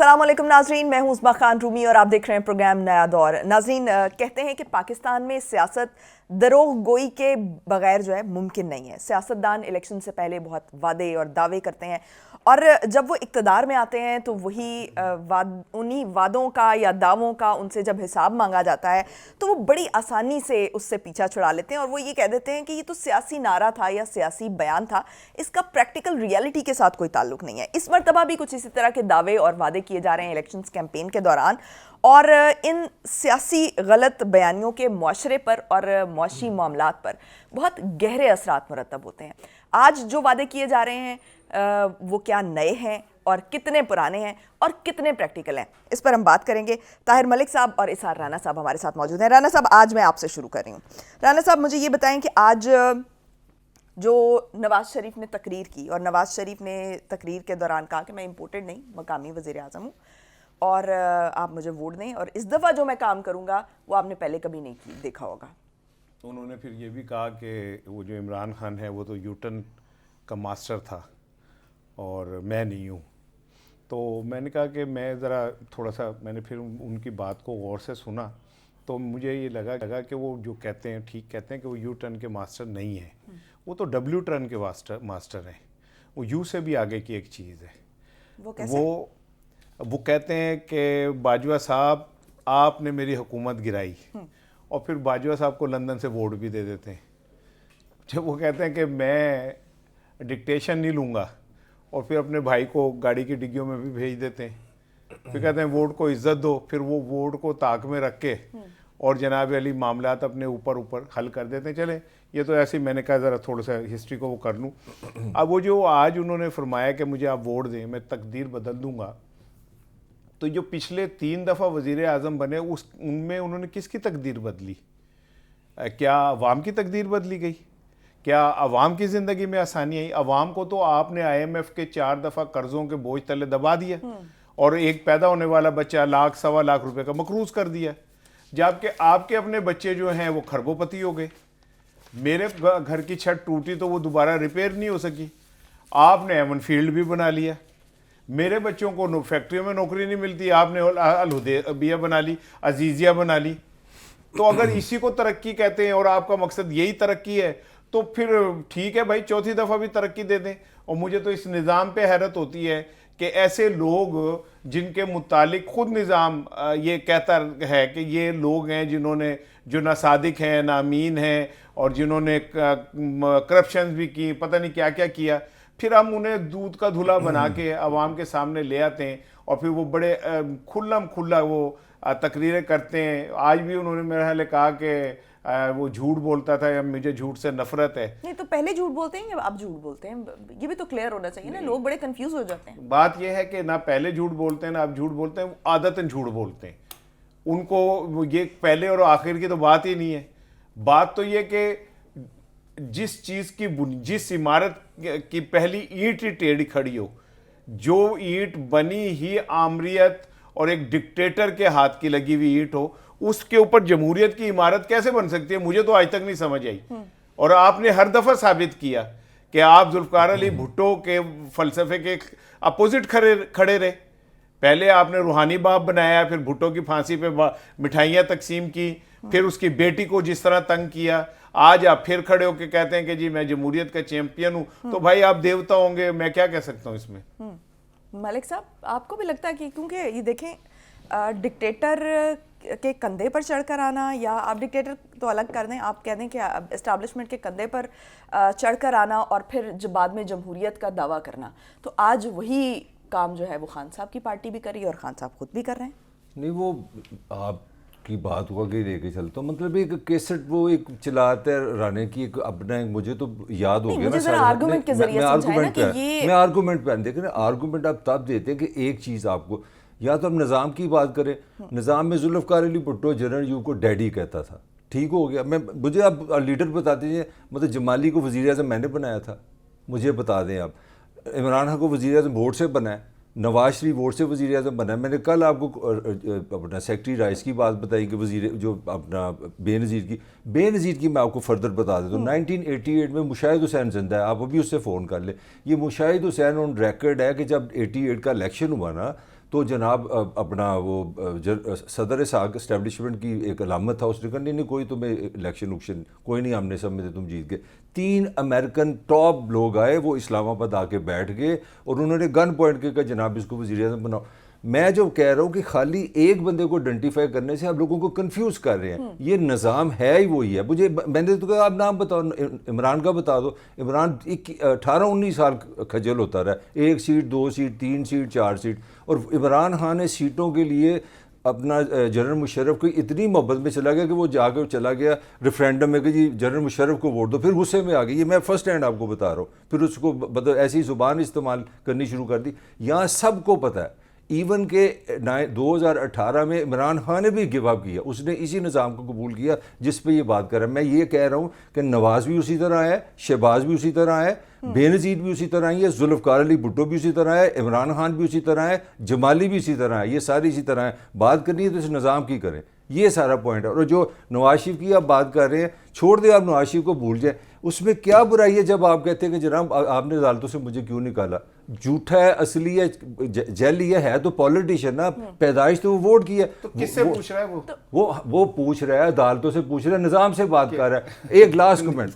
अस्सलाम वालेकुम नाजरीन, मैं हूं उस्मा खान रूमी और आप देख रहे हैं प्रोग्राम नया दौर। नाजरीन, कहते हैं कि पाकिस्तान में सियासत दरोग गोई के बगैर जो है मुमकिन नहीं है। सियासतदान इलेक्शन से पहले बहुत वादे और दावे करते हैं और जब वो इक़्तिदार में आते हैं तो वही उन्हीं वादों का या दावों का उनसे जब हिसाब मांगा जाता है तो वो बड़ी आसानी से उससे पीछा छुड़ा लेते हैं और वो ये कह देते हैं कि ये तो सियासी नारा था या सियासी बयान था, इसका प्रैक्टिकल रियलिटी के साथ कोई ताल्लुक नहीं है। इस मरतबा भी कुछ इसी तरह के दावे और वादे किए जा रहे हैं इलेक्शंस कैंपेन के दौरान और इन सियासी गलत बयानियों के मुआशरे पर और मुआशी मामलात पर बहुत गहरे असरात मुरतब होते हैं। आज जो वादे किए जा रहे हैं वो क्या नए हैं और कितने पुराने हैं और कितने प्रैक्टिकल हैं, इस पर हम बात करेंगे। ताहिर मलिक साहब और इसार राना साहब हमारे साथ मौजूद हैं। राना साहब, आज मैं आपसे शुरू कर रही हूँ। राना साहब, मुझे ये बताएं कि आज जो नवाज शरीफ ने तकरीर की और नवाज शरीफ ने तकरीर के दौरान कहा कि मैं इम्पोर्टेड नहीं, मकामी वज़ीर आज़म हूँ और आप मुझे वोट दें और इस दफ़ा जो मैं काम करूँगा वो आपने पहले कभी नहीं देखा होगा। उन्होंने फिर ये भी कहा कि वो जो इमरान खान है वो तो यूटर्न का मास्टर था और मैं नहीं हूँ। तो मैंने कहा कि मैं ज़रा थोड़ा सा मैंने फिर उनकी बात को गौर से सुना तो मुझे ये लगा कि वो जो कहते हैं ठीक कहते हैं कि वो यू टर्न के मास्टर नहीं है, वो तो डब्ल्यू टर्न के मास्टर हैं। वो यू से भी आगे की एक चीज़ है। वो कैसे? वो कहते हैं कि बाजवा साहब आपने मेरी हुकूमत गिराई और फिर बाजवा साहब को लंदन से वोट भी दे देते हैं। जब वो कहते हैं कि मैं डिक्टेशन नहीं लूँगा और फिर अपने भाई को गाड़ी की डिग्गियों में भी भेज देते हैं, फिर कहते हैं वोट को इज्जत दो, फिर वो वोट को ताक में रख के और जनाब अली मामलात अपने ऊपर हल कर देते हैं। चले, ये तो ऐसे ही मैंने कहा ज़रा थोड़ा सा हिस्ट्री को वो कर लूँ। अब वो जो आज उन्होंने फरमाया कि मुझे आप वोट दें, मैं तकदीर बदल दूँगा, तो जो पिछले 3 दफ़ा वज़ीर आज़म बने उनमें उन्होंने किसकी तकदीर बदली? क्या अवाम की तकदीर बदली गई? क्या अवाम की ज़िंदगी में आसानी आई? अवाम को तो आपने IMF के 4 दफ़ा कर्ज़ों के बोझ तले दबा दिया और एक पैदा होने वाला बच्चा लाख सवा लाख रुपए का मकरूज़ कर दिया, जबकि आपके अपने बच्चे जो हैं वो खरबोपति हो गए। मेरे घर की छत टूटी तो वो दोबारा रिपेयर नहीं हो सकी, आपने एवन फील्ड भी बना लिया। मेरे बच्चों को फैक्ट्रियों में नौकरी नहीं मिलती, आपने अलहुदैबिया बना ली, अजीजिया बना ली। तो अगर इसी को तरक्की कहते हैं और आपका मकसद यही तरक्की है तो फिर ठीक है भाई, चौथी दफ़ा भी तरक्की दे दें। और मुझे तो इस निज़ाम पे हैरत होती है कि ऐसे लोग जिनके मुतालिक ख़ुद निज़ाम ये कहता है कि ये लोग हैं जिन्होंने जो ना सादिक हैं ना अमीन हैं और जिन्होंने करप्शन भी की, पता नहीं क्या क्या किया, फिर हम उन्हें दूध का धुला बना के आवाम के सामने ले आते हैं और फिर वो बड़े खुला वो तकरीरें करते हैं। आज भी उन्होंने मेरे ख्याल कहा कि वो झूठ बोलता था या मुझे झूठ से नफरत है। नहीं तो पहले झूठ बोलते हैं या अब झूठ बोलते हैं, ये भी तो क्लियर होना चाहिए ना, लोग बड़े कंफ्यूज हो जाते हैं। बात ये है कि ना पहले झूठ बोलते हैं ना अब झूठ बोलते हैं, आदतन झूठ बोलते हैं। उनको ये पहले और आखिर की तो बात ही नहीं है। बात तो ये कि जिस चीज़ की जिस इमारत की पहली ईंट ही टेढ़ी खड़ी हो, जो ईंट बनी ही आमरीत और एक डिक्टेटर के हाथ की लगी हुई ईंट हो, उसके ऊपर जमहूरियत की इमारत कैसे बन सकती है? मुझे तो आज तक नहीं समझ आई। और आपने हर दफा साबित किया कि आप जुल्फकार अली भुट्टो के फलसफे के अपोजिट खड़े रहे। पहले आपने रूहानी बाप बनाया, फिर भुट्टो की फांसी पे मिठाइयाँ तकसीम की, फिर उसकी बेटी को जिस तरह तंग किया, आज आप फिर खड़े होकर कहते हैं कि जी मैं जमहूरियत का चैंपियन हूँ। तो भाई आप देवता होंगे, मैं क्या कह सकता हूँ इसमें। मलिक साहब, आपको भी लगता है कि क्योंकि ये देखें डिक्टेटर के कंधे पर चढ़कर आना, या आप डिक्टेटर तो अलग कर दें, आप कह दें कि एस्टैब्लिशमेंट के कंधे पर चढ़कर आना और फिर जब बाद में जमहूरियत का दावा करना, तो आज वही काम जो है वो खान साहब की पार्टी भी कर रही है और खान साहब खुद भी कर रहे हैं। नहीं, वो आपकी बात को आगे लेके चलता हूँ, मतलब एक केसेट वो एक चलाते राने की एक अपना, मुझे तो याद हो गया ना। आर्गुमेंट के जरिए समझाएं कि ये मैं आर्गुमेंट पे देखें ना, आर्गुमेंट आप तब देते हैं कि एक चीज़ आपको, या तो हम निज़ाम की बात करें, निज़ाम में जुल्फ़कार अली भुट्टो जनरल यू को डैडी कहता था, ठीक हो गया। मुझे आप लीडर बता दीजिए, मतलब जमाली को वज़ीर आज़म मैंने बनाया था, मुझे बता दें आप। इमरान खान को वज़ीर आज़म वोट से बनाया, नवाज शरीफ वोट से वज़ीर आज़म बना। मैंने कल आपको अपना सेक्रेटरी राइस की बात बताई कि वज़ीर जो अपना बेनज़ीर की मैं आपको फर्दर बता देता हूँ। 1988 में मुशाहिद हुसैन जिंदा है, आप अभी उससे फ़ोन कर ले। ये मुशाहिद हुसैन ऑन रिकॉर्ड है कि जब 88 का इलेक्शन हुआ ना, तो जनाब अपना वो सदर साग इस्टेब्लिशमेंट की एक अलामत था, उसने कहा नहीं कोई तुम्हें इलेक्शन कोई नहीं, हमने सब में तुम जीत गए। 3 अमेरिकन टॉप लोग आए, वो इस्लामाबाद आके बैठ गए और उन्होंने गन पॉइंट के कहा जनाब इसको वज़ीर-ए-आज़म बनाओ। मैं जो कह रहा हूँ कि खाली एक बंदे को आइडेंटिफाई करने से आप लोगों को कंफ्यूज कर रहे हैं। ये निज़ाम है ही वही है। मैंने तो कहा आप नाम बताओ, इमरान का बता दो। इमरान 18-19 साल खजल होता रहा, 1 सीट 2 सीट 3 सीट 4 सीट, और इमरान खान ने सीटों के लिए अपना जनरल मुशर्रफ को इतनी मोहब्बत में चला गया कि वो जाकर चला गया रेफरेंडम में कि जी जनरल मुशर्रफ को वोट दो, फिर गुस्से में आ गई। ये मैं फर्स्ट हैंड आपको बता रहा हूँ। फिर उसको मतलब ऐसी ज़ुबान इस्तेमाल करनी शुरू कर दी। यहाँ सबको पता है, इवन के 2018 में इमरान खान ने भी गिव अप किया, उसने इसी निज़ाम को कबूल किया जिस पे ये बात कर रहा है। मैं ये कह रहा हूँ कि नवाज भी उसी तरह है, शहबाज भी उसी तरह है, बेनज़ीर भी उसी तरह है, जुल्फ़िकार अली भुट्टो भी उसी तरह है, इमरान खान भी उसी तरह है, जमाली भी इसी तरह है, ये सारी इसी तरह है। बात करनी है तो इस निज़ाम की करें, ये सारा पॉइंट है। और जो नवाज शरीफ की आप बात कर रहे हैं, छोड़ दें आप, नवाज शरीफ को भूल जाए। उसमें क्या बुराई है जब आप कहते हैं कि जनाब आपने अदालतों से मुझे क्यों निकाला? झूठा है, असली है, जेली है तो पॉलिटिशियन ना, पैदाइश तो वो वोट की है। तो किससे पूछ रहा है वो पूछ रहा है, अदालतों से पूछ रहा है, निजाम से बात कर रहा है। एक लास्ट कमेंट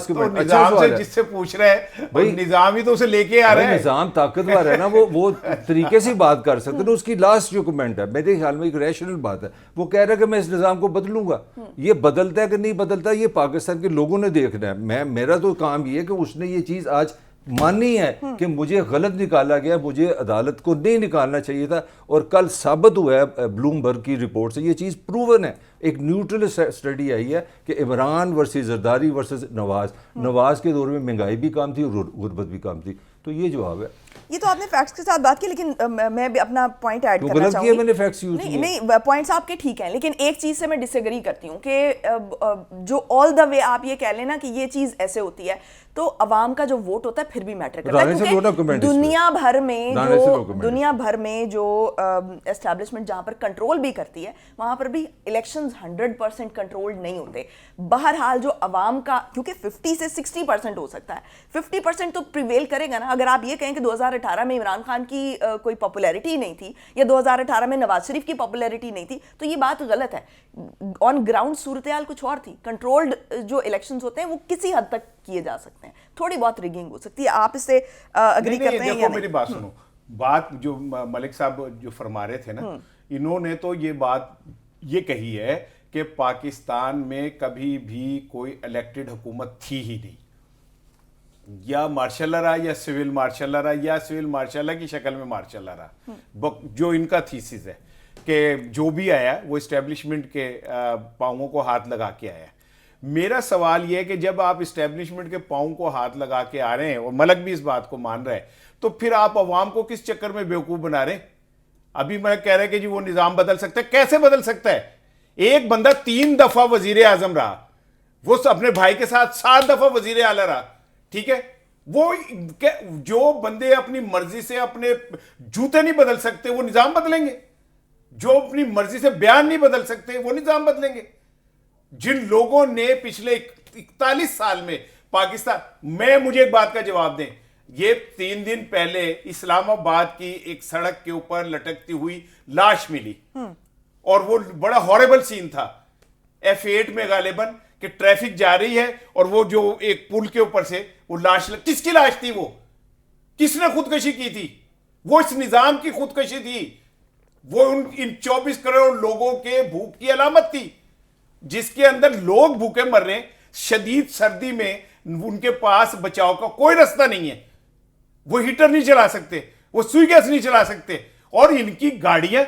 तो निजाम से जिससे पूछ रहा है भाई, निजाम ही तो उसे लेके आ रहा है। निजाम ताकतवर है ना, वो तरीके से बात कर सकते हैं। उसकी लास्ट जो कमेंट है मेरे ख्याल में एक रैशनल बात है। वो कह रहा है कि मैं इस निजाम को बदलूंगा। ये बदलता है कि नहीं बदलता, ये पाकिस्तान के लोगों ने देखना है। मेरा तो काम ये है कि उसने ये चीज आज मानी है कि मुझे गलत निकाला गया, मुझे अदालत को नहीं निकालना चाहिए था, और कल साबित हुआ है ब्लूमबर्ग की रिपोर्ट से, ये चीज़ प्रूवन है। एक न्यूट्रल स्टडी आई है कि इमरान वर्सेस जरदारी वर्सेस नवाज के दौर में महंगाई भी कम थी और गुर्बत भी कम थी। तो ये जवाब है। ये तो आपने फैक्ट्स के साथ बात की, लेकिन मैं भी अपना पॉइंट ऐड करना चाहूंगी। मैंने फैक्ट्स यूज किए। नहीं, पॉइंट्स आपके ठीक हैं, लेकिन एक चीज से मैं डिसएग्री करती हूँ कि जो ऑल द वे आप ये कह लेना कि ये चीज ऐसे होती है, तो अवाम का जो वोट होता है फिर भी मैटर करता है, क्योंकि दुनिया भर में जो एस्टैब्लिशमेंट जहां पर कंट्रोल भी करती है, वहां पर भी इलेक्शंस 100% कंट्रोल्ड नहीं होते। बहरहाल जो अवाम का, क्योंकि 50 से 60% हो सकता है, 50% तो प्रिवेल करेगा ना। अगर आप ये कहें कि 2018 में इमरान खान की कोई पॉपुलैरिटी नहीं थी, या 2018 में नवाज शरीफ की पॉपुलैरिटी नहीं थी, तो ये बात गलत है। ऑन ग्राउंड सूरत हाल कुछ और थी। कंट्रोल्ड जो इलेक्शंस होते हैं वो किसी हद तक किए जा सकते हैं, थोड़ी बहुत रिगिंग हो सकती है। आप इससे अग्री करते हैं या नहीं? मेरी बात सुनो। बात जो मलिक साहब जो फरमा रहे थे ना, इन्होंने तो ये बात ये कही है कि पाकिस्तान में कभी भी कोई इलेक्टेड हुकूमत थी ही नहीं, या मार्शल रहा या सिविल मार्शल रहा या सिविल मार्शल की शक्ल में मार्शल रहा। जो इनका थीसिस है कि जो भी आया वो इस्टेब्लिशमेंट के पांवों को हाथ लगा के आया। मेरा सवाल यह है कि जब आप इस्टेब्लिशमेंट के पांव को हाथ लगा के आ रहे हैं, और मलक भी इस बात को मान रहा है, तो फिर आप अवाम को किस चक्कर में बेवकूफ बना रहे हैं? अभी मैं कह रहा है कि जी वो निजाम बदल सकता है। कैसे बदल सकता है? एक बंदा 3 दफा वजीर आजम रहा, वो अपने भाई के साथ 7 दफा वजीर आला रहा, ठीक है? वो जो बंदे अपनी मर्जी से अपने जूते नहीं बदल सकते, वो निजाम बदलेंगे? जो अपनी मर्जी से बयान नहीं बदल सकते, वो निजाम बदलेंगे? जिन लोगों ने पिछले 41 साल में पाकिस्तान में, मुझे एक बात का जवाब दें, ये 3 दिन पहले इस्लामाबाद की एक सड़क के ऊपर लटकती हुई लाश मिली, और वो बड़ा हॉरेबल सीन था। F8 में गालिबन कि ट्रैफिक जा रही है, और वो जो एक पुल के ऊपर से वो लाश, किसकी लाश थी? वो किसने खुदकशी की थी? वो इस निजाम की खुदकशी थी। वो इन 24 करोड़ लोगों के भूख की अलामत थी, जिसके अंदर लोग भूखे मर रहे हैं। शदीद सर्दी में उनके पास बचाव का कोई रास्ता नहीं है। वो हीटर नहीं चला सकते, वो सुई गैस नहीं चला सकते, और इनकी गाड़ियां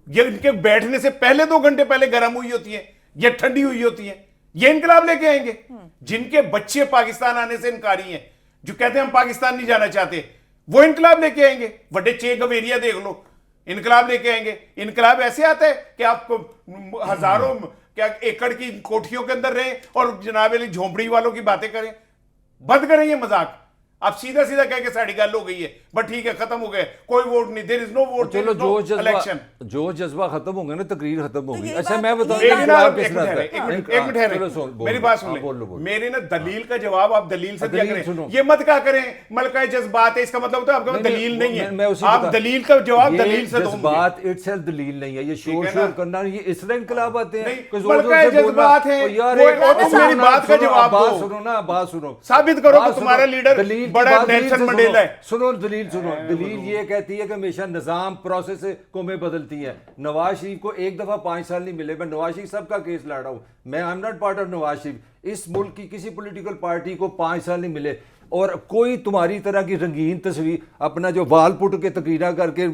ये इनके बैठने से पहले 2 घंटे पहले गर्म हुई होती है या ठंडी हुई होती है। ये इनकलाब लेके आएंगे। जिनके बच्चे पाकिस्तान आने से इनकारी हैं, जो कहते हैं हम पाकिस्तान नहीं जाना चाहते, वो इनकलाब लेके आएंगे। बड़े चे गवेरिया देख लो, इनकलाब लेके आएंगे। इनकलाब ऐसे आता है कि आपको हजारों क्या एकड़ की कोठियों के अंदर रहे और जनाब वाली झोंपड़ी वालों की बातें करें। बंद करें ये मजाक। आप सीधा सीधा कह के साड़ी गल हो गई है, बट ठीक है खत्म हो गए, कोई वोट नहीं, देयर इज नो वोट, चलो इलेक्शन। जो जज्बा खत्म होंगे ना, तकरीर खत्म होगी। यही अच्छा बात- मैं बताऊं, यही बात- एक मिनट मेरी बात सुन ले, मेरे ना दलील का जवाब आप दलील से दिया करें, ये मत क्या करें मलका जज्बात है, इसका मतलब होता है आपका दलील नहीं है, आप दलील का जवाब दलील से दो। जज्बात इटसेल्फ दलील नहीं है, ये शोर करना, ये इस तरह इनकलाब आते हैं। मलका जज्बात है यार मेरी बात का जवाब बात सुनो ना, बात सुनो, साबित करो कि तुम्हारा लीडर बड़ा नेल्सन मंडेला है। सुनो दलील सुनो, दलील ये कहती है कि हमेशा निजाम प्रोसेस को में बदलती है। नवाज शरीफ को एक दफा 5 साल नहीं मिले, मैं नवाज शरीफ सबका केस लड़ रहा हूं, मैं I am not part of Nawaz Sharif. इस मुल्क की किसी पॉलिटिकल पार्टी को 5 साल नहीं मिले, और कोई तुम्हारी तरह की रंगीन तस्वीर अपना जो वाल पुट के तकरीरा करके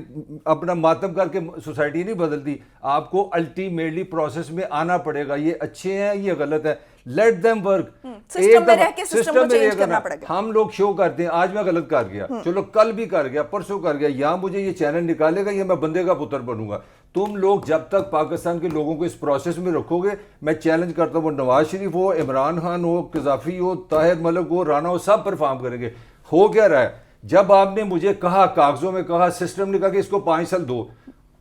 अपना मातम करके सोसाइटी नहीं बदलती। आपको अल्टीमेटली प्रोसेस में आना पड़ेगा। ये अच्छे हैं, ये गलत है, लेट देम वर्क। सिस्टम में रह के सिस्टम को चेंज करना पड़ेगा। हम लोग शो करते हैं, आज मैं गलत कर गया, चलो कल भी कर गया, परसों कर गया, या मुझे ये चैनल निकालेगा या मैं बंदे का पुत्र बनूंगा। तुम लोग जब तक पाकिस्तान के लोगों को इस प्रोसेस में रखोगे, मैं चैलेंज करता हूँ, नवाज शरीफ हो, इमरान खान हो, कजाफी हो, ताहिर मलिक हो, राना हो, सब परफॉर्म करेंगे। हो क्या रहा है, जब आपने मुझे कहा, कागजों में कहा, सिस्टम ने कहा कि इसको 5 साल दो,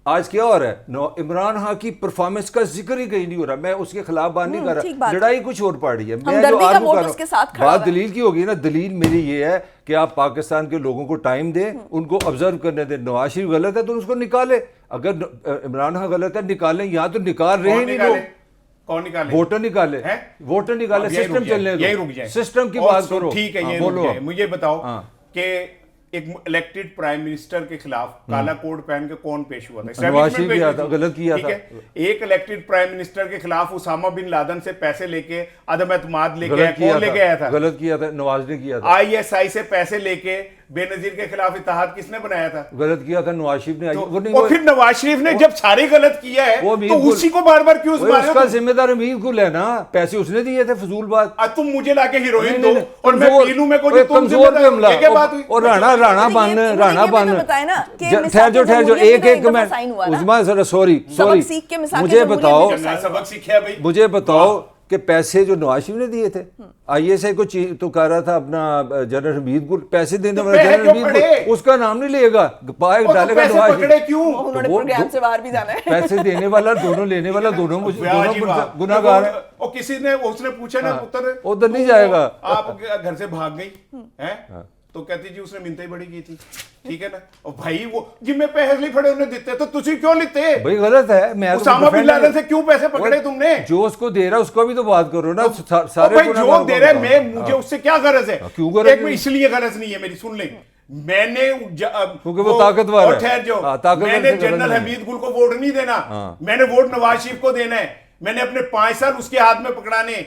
आज क्या हो रहा है, इमरान खान की परफॉर्मेंस का जिक्र ही कहीं नहीं हो रहा। मैं उसके खिलाफ बात नहीं कर रहा, लड़ाई कुछ और पड़ रही है। मैं जो आर्गू कर रहा हूं, बात दलील की होगी ना, दलील मेरी ये है कि आप पाकिस्तान के लोगों को टाइम दें, उनको ऑब्जर्व करने दें। नवाज शरीफ गलत है तो उसको निकाले, अगर इमरान खान गलत है निकालें, यहाँ तो निकाल रहे नहीं लोग। कौन निकाले? वोटर निकाले, वोटर निकाले, सिस्टम चलने दो, यही रुक जाए, सिस्टम की बात करो। ठीक है, ये बोलो, मुझे बताओ कि एक इलेक्टेड प्राइम मिनिस्टर के खिलाफ काला कोट पहन के कौन पेश हुआ था? नवाज शरीफ किया था, गलत किया था। एक इलेक्टेड प्राइम मिनिस्टर के खिलाफ उसामा बिन लादेन से पैसे लेके अदम एतमाद लेके कौन लेके आया था? गलत किया था, नवाज ने किया था। आईएसआई से पैसे लेके बेनजीर के खिलाफ इत्तेहाद किसने बनाया था? गलत किया था नवाज शरीफ ने। तो फिर नवाज शरीफ ने जब सारे गलत किया है तो उसी को बार बार क्यों? उसका जिम्मेदार अमीर गुल है ना, पैसे उसने दिए थे, फजूल बात। तुम मुझे लाके हीरोइन दो और मैं पी लूं, मैं कोई कमजोर पे हमला, और राणा बन ठहर जो एक मैं उस्मान सर, सॉरी मुझे बताओ कि पैसे जो नवाज शरीफ ने दिए थे, आईएसआई को तो कह रहा था अपना जनरल हमीद गुल, पैसे देने वाला जनरल हमीद गुल, उसका नाम नहीं लेगा, पाए डालेगा नवाज शरीफ। क्यों? उन्होंने प्रोग्राम से बाहर भी जाना है। पैसे देने वाला दोनों, लेने वाला दोनों गुनाहगार है। और किसी ने उसने पूछा ना पुत्र उधर नहीं जाएगा, आप घर से भाग गई हैं, तो कहती जी उसने मिन्नतें बड़ी की थी, ठीक है ना। और भाई वो जिम्मे पैसे नहीं फड़े उन्हें देते, तो तुझे क्यों लेते? भाई गलत है। मैं उसामा बिन लादेन से क्यों पैसे पकड़े तुमने? जो उसको दे रहा है उसको भी तो बात करो ना। सारे भाई जो दे रहे मैं, मुझे उससे क्या गरज है? क्यों गरज? इसलिए गरज नहीं है मेरी, सुन ले, मैंने क्योंकि वो ताकतवर है। ठहर जाओ, मैंने जनरल हमीद गुल को वोट नहीं देना, मैंने वोट नवाज शरीफ को देना है। मैंने अपने 5 साल उसके हाथ में पकड़ाने,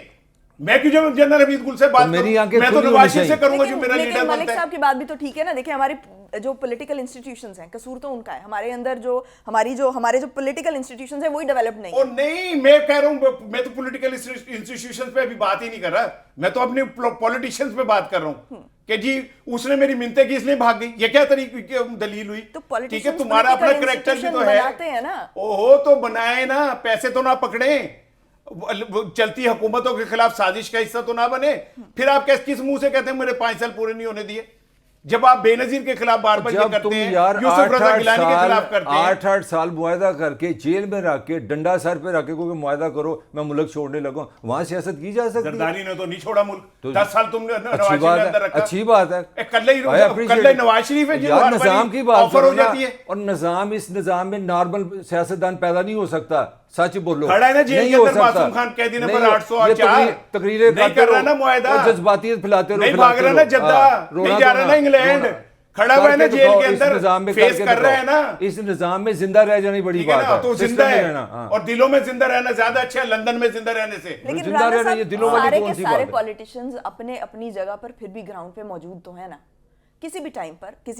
मैं क्यों जब जनरल हमीद गुल से बात करूं? मैं तो नवाज शरीफ से करूंगा जो मेरा लीडर बनता है। मलिक साहब की बात भी तो ठीक है ना। देखिए हमारे जो पॉलिटिकल इंस्टीट्यूशंस हैं, कसूर तो उनका है, हमारे अंदर जो हमारे जो पॉलिटिकल इंस्टीट्यूशंस हैं वही डेवलप नहीं है। और नहीं, मैं कह रहा हूं, मैं तो पॉलिटिकल इंस्टीट्यूशंस पे अभी बात ही नहीं कर रहा, मैं तो अपने पॉलिटिशियंस पे बात कर रहा हूं कि जी उसने मेरी मिन्नतें की इसलिए भाग गई, ये क्या तरीके की दलील हुई? तो ठीक है, तुम्हारा अपना कैरेक्टर भी तो है, ओहो तो बनाए ना, पैसे तो ना पकड़े, चलती हुकूमतों के खिलाफ साजिश का हिस्सा तो ना बने। फिर आप किस मुंह से कहते हैं मेरे 5 साल पूरे नहीं होने दिए, जब आप बेनजीर के खिलाफ बार बार करते हैं, यूसुफ रजा गिलानी के खिलाफ करते हैं। 8-8 साल मुआहदा करके जेल में रख के डंडा सर पे रख के कोई मुआहदा करो मैं मुल्क छोड़ने लगा, वहां सियासत की जा सकती है। जरदारी ने तो नहीं छोड़ा मुल्क, 10 साल तुमने अच्छी बात है। कल नवाज शरीफ है निजाम की बात ऑफर हो जाती है, और निजाम, इस निजाम में नॉर्मल सियासतदान पैदा नहीं हो सकता। सच बोलो, खड़ा है ना जेल के अंदर मासूम खान कैदी नंबर 804, तकरीरें कर रहा ना मुआहदा, जज्बातियत फैलाते रहो, नहीं भाग रहा ना जद्दा, नहीं जा रहा ना इंग्लैंड, खड़ा हुआ है ना जेल के अंदर, फेस कर रहा है ना। इस निजाम में जिंदा रह जानी बड़ी बात है, तो जिंदा है, और दिलों में जिंदा रहना ज्यादा अच्छा है लंदन में जिंदा रहने से। लेकिन जिंदा रहना ये दिलों वाली कौन सी बात है? सारे पॉलिटिशियंस अपने अपनी जगह पर फिर भी ग्राउंड पे मौजूद तो है ना, किसी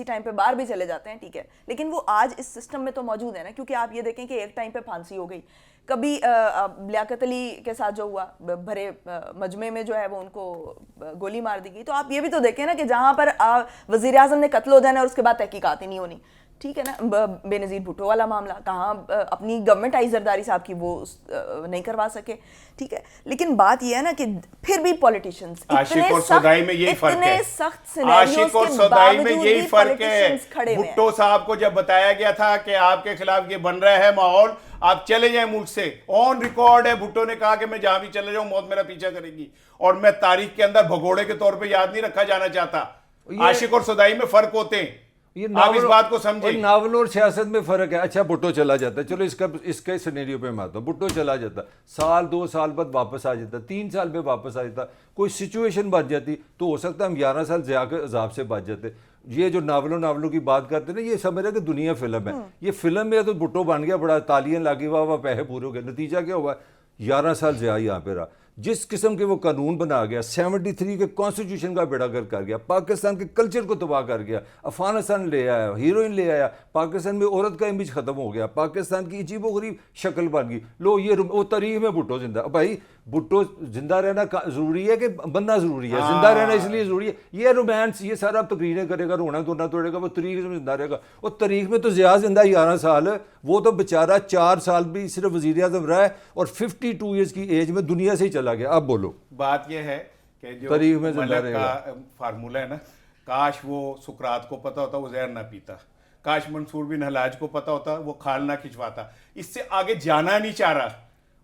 टाइम पे बाहर भी चले जाते हैं, ठीक है, लेकिन वो आज इस सिस्टम में तो मौजूद है ना। क्योंकि आप ये देखें कि एक टाइम पे फांसी हो गई, कभी लियाकत अली के साथ जो हुआ भरे मजमे में जो है वो उनको गोली मार दी गई। तो आप ये भी तो देखें ना कि जहां पर वजीर आजम ने कत्ल हो जाना और उसके बाद तहकीकात ही नहीं होनी, ठीक है ना, बेनज़ीर भुट्टो वाला मामला, कहाँ अपनी गवर्नमेंट आई जरदारी साहब की वो नहीं करवा सके, ठीक है। लेकिन बात ये है ना कि फिर भी पॉलिटिशियंस आशिक और सौदाई में यही फर्क है, सख्त सिनेरियोज आशिक और के सौदाई में बावजूद यही भी फर्क है। politicians खड़े हुए हैं। भुट्टो साहब को जब बताया गया था कि आपके खिलाफ ये बन रहा है माहौल, आप चले जाएं मुल्क से, ऑन रिकॉर्ड है, भुट्टो ने कहा कि मैं जहां भी चले जाऊं मौत मेरा पीछा करेगी, और मैं तारीख के अंदर भगोड़े के तौर पे याद नहीं रखा जाना चाहता। आशिक और सौदाई में फर्क होते हैं, ये आप इस बात को समझें। नावल और सियासत में फर्क है। अच्छा, भुट्टो चला जाता है, चलो इसके सिनेरियो पे मैं आता हूँ, भुट्टो चला जाता, साल 2 साल बाद वापस आ जाता, 3 साल में वापस आ जाता, कोई सिचुएशन बन जाती तो हो सकता है हम 11 साल ज़िया के अजाब से बच जाते। ये जो नावलों की बात करते ना, ये समझ रहे कि दुनिया फिल्म है, ये फिल्म में तो भुट्टो बन गया, बड़ा तालियां लगी, वाह पैसे पूरे हो गए, नतीजा क्या हुआ? 11 साल ज़िया यहाँ पे रहा। जिस किस्म के वो कानून बना गया, 73 के कॉन्स्टिट्यूशन का बेड़ागर्क कर गया, पाकिस्तान के कल्चर को तबाह कर गया, अफगानिस्तान ले आया, हीरोइन ले आया, पाकिस्तान में औरत का इमेज खत्म हो गया, पाकिस्तान की अजीबोगरीब शक्ल बन गई। लो ये वो तारीख में भुट्टो जिंदा। भाई भुट्टो जिंदा रहना ज़रूरी है कि बनना ज़रूरी है? जिंदा रहना इसलिए ज़रूरी है। ये रोमांस, ये सारा तकरीरें करेगा, रोना धोना तोड़ेगा, वो तारीख में जिंदा रहेगा। और तारीख में तो ज़िया जिंदा 11 साल, वो तो बेचारा 4 साल भी सिर्फ वज़ीर आज़म रहा है और 52 ईयर्स की एज में दुनिया से ही चला गया। अब बोलो, बात यह है कि जो तारीख में जिंदा मलक रहेगा। का फार्मूला है ना, काश वो सुकरात को पता होता वो जहर ना पीता, काश मंसूर बिन हलाज को पता होता वो खाल ना खिंचवाता। इससे आगे जाना नहीं चाह रहा,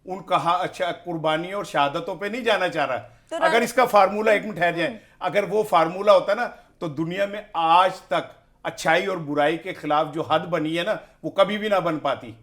उन कहा अच्छा कुर्बानियों और शहादतों पे नहीं जाना चाह रहा। तो अगर इसका फार्मूला, एक मिनट ठहर जाए, अगर वो फार्मूला होता ना तो दुनिया में आज तक अच्छाई और बुराई के खिलाफ जो हद बनी है ना वो कभी भी ना बन पाती,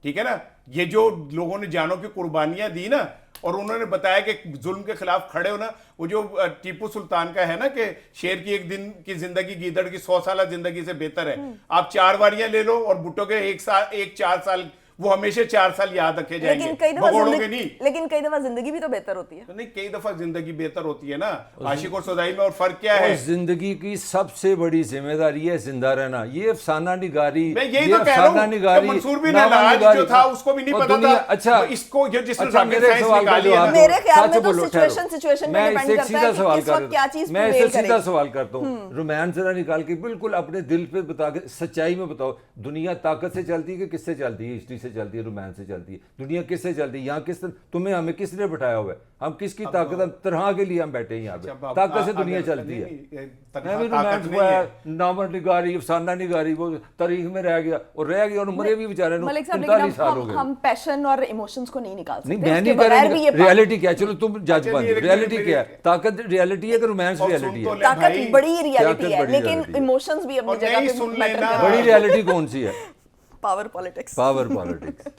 ठीक है ना। ये जो लोगों ने जानों की कुर्बानियां दी ना, और उन्होंने बताया कि जुल्म के खिलाफ खड़े हो ना, वो जो टीपू सुल्तान का है ना कि शेर की एक दिन की जिंदगी गीदड़ की 100 साल जिंदगी से बेहतर है। आप 4 बारियां ले लो और भुट्टो के 4 साल वो हमेशा 4 साल याद रखे जाएंगे, भगोड़ोगे नहीं। लेकिन कई दफा जिंदगी भी तो बेहतर होती है। तो नहीं, कई दफा जिंदगी बेहतर होती है ना। आशिक और सौदाई में और फर्क क्या है? जिंदगी की सबसे बड़ी जिम्मेदारी है जिंदा रहना। ये अफसाना निगारी, मैं यही तो कह रहा हूं कि मंसूर बिन हलाज जो था उसको भी नहीं पता था। अच्छा, इसको जिसने अच्छा, रॉकेट साइंस निकाली है, मेरे ख्याल में सच तो बोलो, सिचुएशन पे डिपेंड करता है कि किस वक्त क्या चीज मैं प्रिवेल इससे सीधा करेगी। सवाल करता हूँ, रोमांस जरा निकाल के बिल्कुल अपने दिल पे बता के सच्चाई में बताओ, दुनिया ताकत से चलती है कि किससे चलती है? हिस्ट्री से चलती है, रोमांस से चलती है? दुनिया किससे चलती है? यहाँ किस तुम्हें हमें किसने बैठाया हुआ है? हम किसकी ताकत, हम तरह के लिए हम बैठे हैं यहाँ पे, ताकत से दुनिया चलती है। रोमांस हुआ है, नावल निगारी, अफसाना निगारी, वो तारीख में रह गया और मरे भी बेचारे नो मलिक साहब, 45 साल हो लेकिन गए। हम पैशन और इमोशंस को नहीं निकाल सकते। नहीं, मैं उसके नहीं कह बगैर भी ये रहा, रियलिटी क्या है? चलो तुम जज बन, रियलिटी क्या है? ताकत रियलिटी है कि रोमांस और रियलिटी सुन है? तो ताकत बड़ी रियलिटी है, बड़ी लेकिन reality है। इमोशंस भी अपनी और जगह नहीं पे सुन मैटर लेना। करते बड़ी हैं। रियलिटी कौन सी है? Power politics. Power politics.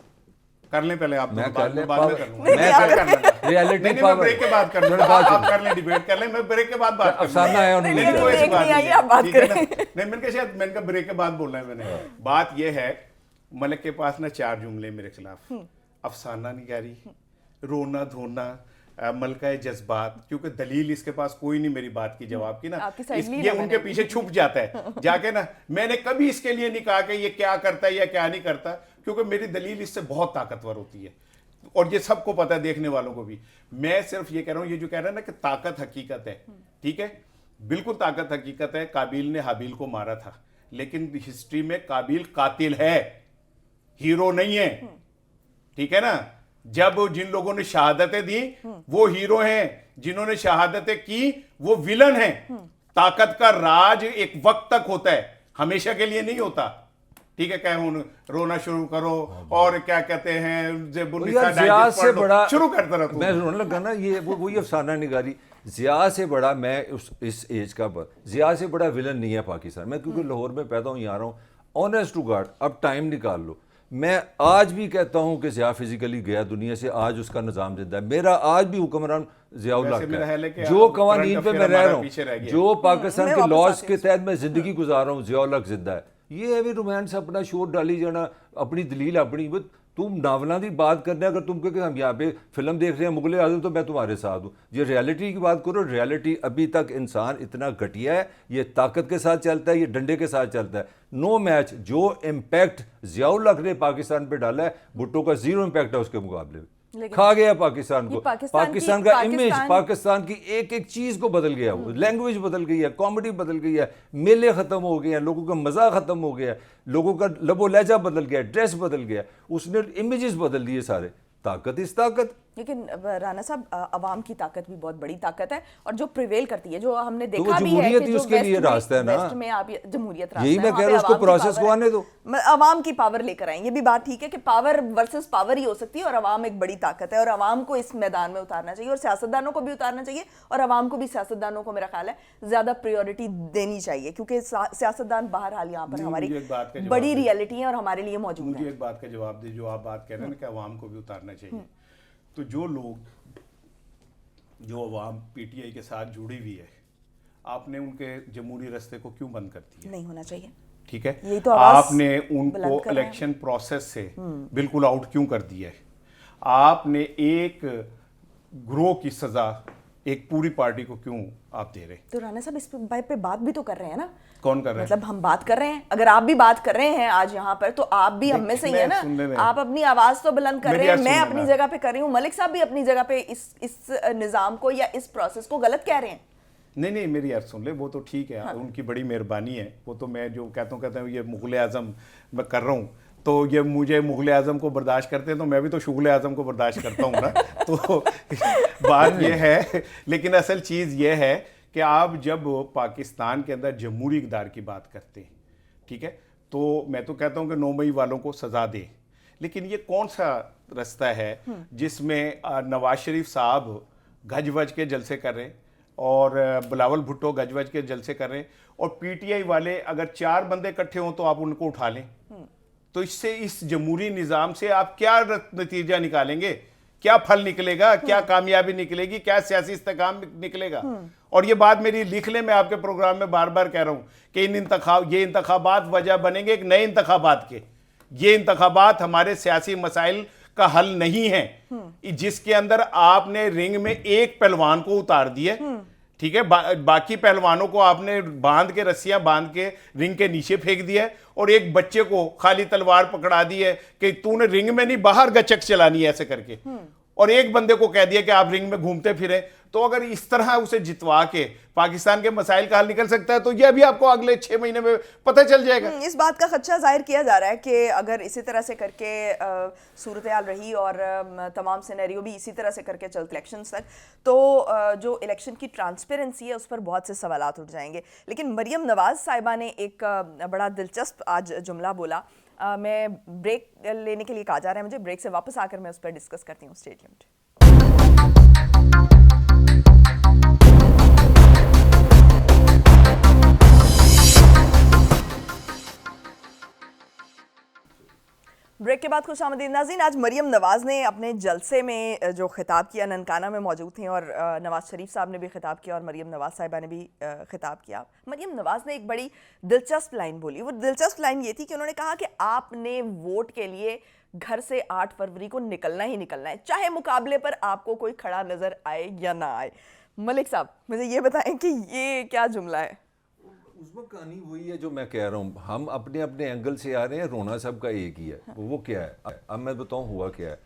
कर लें पहले आप, मैं बाद कर में ले, बाद में पावर- कर लूंगा। मैं मैं कर- कर लूंगा। रियलिटी नहीं, मैं पावर। ब्रेक के बाद कर लूंगा। आप कर लें, डिबेट कर लें, मैं ब्रेक के बाद बात अफसाना करूंगा। है और नहीं, नहीं नहीं, कोई ऐसी ब्रेक बात नहीं आई, है, आप बात ठीक है ना? करें। नहीं, मैंने कहा ब्रेक के बाद बोलना है मैंने। बात यह है, मलिक के पास ना 4 जुमले मेरे खिलाफ, अफसाना निगारी, रोना धोना, मलका जज्बात, क्योंकि दलील इसके पास कोई नहीं मेरी बात की जवाब की ना, आपकी साइड ली ये ना उनके मैंने। पीछे छुप जाता है जाके ना। मैंने कभी इसके लिए नहीं कहा कि ये क्या करता है या क्या नहीं करता, क्योंकि मेरी दलील इससे बहुत ताकतवर होती है और ये सबको पता है, देखने वालों को भी। मैं सिर्फ ये कह रहा हूं, ये जो कह रहा है ना कि ताकत हकीकत है, ठीक है, बिल्कुल ताकत हकीकत है। काबिल ने हाबिल को मारा था, लेकिन हिस्ट्री में काबिल कातिल है, हीरो नहीं है, ठीक है ना। जब जिन लोगों ने शहादतें दी वो हीरो हैं, जिन्होंने शहादतें की वो विलन हैं। ताकत का राज एक वक्त तक होता है, हमेशा के लिए नहीं होता, ठीक है। क्या रोना शुरू करो और क्या कहते हैं, यार ज़िया से बड़ा शुरू करता रहता मैं रोने लगा ना, ये वही अफसाना निगारी। ज़िया से बड़ा मैं इस एज का ज़िया से बड़ा विलन नहीं है पाकिस्तान में, क्योंकि लाहौर में पैदा हूँ, यहाँ रहा हूँ। ऑनेस्ट टू गॉड, अब टाइम निकाल लो, मैं आज भी कहता हूँ कि ज़िया फिजिकली गया दुनिया से, आज उसका निज़ाम जिंदा है। मेरा आज भी हुक्मरान ज़ियाउल हक है, जो कवानीन पे मैं रह रहा हूँ, जो पाकिस्तान के लॉज के तहत मैं जिंदगी गुजार रहा हूँ, ज़ियाउल हक जिंदा है। ये है भी रोमांस अपना शोर डाली जाना, अपनी दलील अपनी, तुम नावलों की बात करने, अगर तुम कहो कि हम यहाँ पे फिल्म देख रहे हैं मुगले आजम, तो मैं तुम्हारे साथ हूँ। ये रियलिटी की बात करो, रियलिटी अभी तक इंसान इतना घटिया है, ये ताकत के साथ चलता है, ये डंडे के साथ चलता है। No match. जो इम्पैक्ट ज़ियाउल हक ने पाकिस्तान पे डाला है, भुट्टो का 0 इम्पैक्ट है उसके मुकाबले में। लेकिन खा गया पाकिस्तान ये को, पाकिस्तान का इमेज, पाकिस्तान की एक एक चीज को बदल गया, वो लैंग्वेज बदल गई है, कॉमेडी बदल गई है, मेले खत्म हो गए हैं, लोगों का मजा खत्म हो गया, लोगों का लबो लहजा बदल गया, ड्रेस बदल गया, उसने इमेजेस बदल दिए सारे। ताकत इस ताकत। लेकिन राना साहब, अवाम की ताकत भी बहुत बड़ी ताकत है और जो प्रिवेल करती है, जो हमने तो देखा वो भी है जमहूरियत कि ही जो उसके लिए रास्ता है ना। वेस्ट में आप जमहूरियत रास्ता यही है, मैं वहाँ कह पे रहा हूँ, उसको अवाम की प्रोसेस पावर को है। आने दो। अवाम की पावर लेकर आए, ये भी बात ठीक है कि पावर वर्सेस पावर ही हो सकती है और अवाम एक बड़ी ताकत है और अवाम को इस मैदान में उतारना चाहिए और सियासतदानों को भी उतारना चाहिए और अवाम को भी सियासतदानों को मेरा ख्याल है ज्यादा प्रायोरिटी देनी चाहिए, क्योंकि सियासतदान बहरहाल यहाँ पर हमारी बड़ी रियलिटी है और हमारे लिए मौजूद है। मुझे एक बात का जवाब दे, जो आप बात कह रहे हैं ना कि अवाम को भी उतारना चाहिए, तो जो लोग, जो अवाम पीटीआई के साथ जुड़ी हुई है, आपने उनके जमहूरी रास्ते को क्यों बंद कर दिया? नहीं होना चाहिए, ठीक है, यही तो आवाज आपने बुलंद उनको कर रहे हैं। इलेक्शन प्रोसेस से बिल्कुल आउट क्यों कर दिया है? आपने एक ग्रोह की सजा एक पूरी पार्टी को क्यों आप दे रहे? तो राणा साहब इस पे बात भी तो कर रहे हैं ना। कौन कर रहे हैं? मतलब हम बात कर रहे हैं, अगर आप भी बात कर रहे हैं आज यहाँ पर, तो आप भी हम में से ही है ना। आप अपनी आवाज तो बुलंद कर रहे हैं, मैं अपनी जगह पे कर रही हूँ, मलिक साहब भी अपनी जगह पे इस निजाम को या इस प्रोसेस को गलत कह रहे हैं। नहीं, मेरी यार सुन ले, वो तो ठीक है, उनकी बड़ी मेहरबानी है, वो तो मैं जो कहता हूँ ये मुगल आजम मैं कर रहा हूँ, तो ये मुझे मुगल आजम को बर्दाश्त करते हैं तो मैं भी तो शुगल आजम को बर्दाश्त करता हूँ ना। तो बात ये है, लेकिन असल चीज़ ये है कि आप जब पाकिस्तान के अंदर जमहूरी इक़्तिदार की बात करते हैं, ठीक है, तो मैं तो कहता हूँ कि 9 मई वालों को सज़ा दें, लेकिन ये कौन सा रास्ता है जिसमें नवाज शरीफ साहब गज वज के जलसे कर रहे हैं और बिलावल भुट्टो गज वज के जलसे कर रहे हैं और पीटीआई वाले अगर 4 बंदे इकट्ठे हों तो आप उनको उठा लें, तो इससे, इस जमहूरी निज़ाम से आप क्या नतीजा निकालेंगे? क्या फल निकलेगा? क्या कामयाबी निकलेगी? क्या सियासी इस्तेकाम निकलेगा? और ये बात मेरी लिख ले, मैं आपके प्रोग्राम में बार बार कह रहा हूँ कि ये इंतखाबात वजह बनेंगे एक नए इंतखाबात के। ये इंतखाबात हमारे सियासी मसाइल का हल नहीं है, जिसके अंदर आपने रिंग में एक पहलवान को उतार दिया, ठीक है, बाकी पहलवानों को आपने बांध के, रस्सियां बांध के रिंग के नीचे फेंक दिया है और एक बच्चे को खाली तलवार पकड़ा दी है कि तूने रिंग में नहीं बाहर गचक चलानी है ऐसे करके, और एक बंदे को कह दिया कि आप रिंग में घूमते फिरे। तो अगर इस तरह उसे जितवा के पाकिस्तान के मसाइल का हल निकल सकता है तो यह भी आपको अगले 6 महीने में पता चल जाएगा। इस बात का खदशा जाहिर किया जा रहा है कि अगर इसी तरह से करके सूरत हाल रही और तमाम सिनेरियो भी इसी तरह से करके चलते इलेक्शन तक, तो जो इलेक्शन की ट्रांसपेरेंसी है उस पर बहुत से सवालात उठ जाएंगे। लेकिन मरियम नवाज साहिबा ने एक बड़ा दिलचस्प आज जुमला बोला। मैं ब्रेक लेने के लिए कहा जा रहा है मुझे, ब्रेक से वापस आकर मैं उस पर डिस्कस करती हूँ। Stay tuned. ब्रेक के बाद खुशामदीद नाज़रीन। आज मरियम नवाज़ ने अपने जलसे में जो खिताब किया, ननकाना में मौजूद थी और नवाज शरीफ साहब ने भी खिताब किया और मरियम नवाज़ साहिबा ने भी खिताब किया। मरियम नवाज़ ने एक बड़ी दिलचस्प लाइन बोली। वो दिलचस्प लाइन ये थी कि उन्होंने कहा कि आपने वोट के लिए घर से 8 फरवरी को निकलना ही निकलना है, चाहे मुकाबले पर आपको कोई खड़ा नज़र आए या ना आए। मलिक साहब मुझे ये बताएं कि ये क्या जुमला है? उसमें कहानी वही है जो मैं कह रहा हूँ, हम अपने अपने एंगल से आ रहे हैं, रोना सब का एक ही है। वो क्या है, अब मैं बताऊँ हुआ क्या है।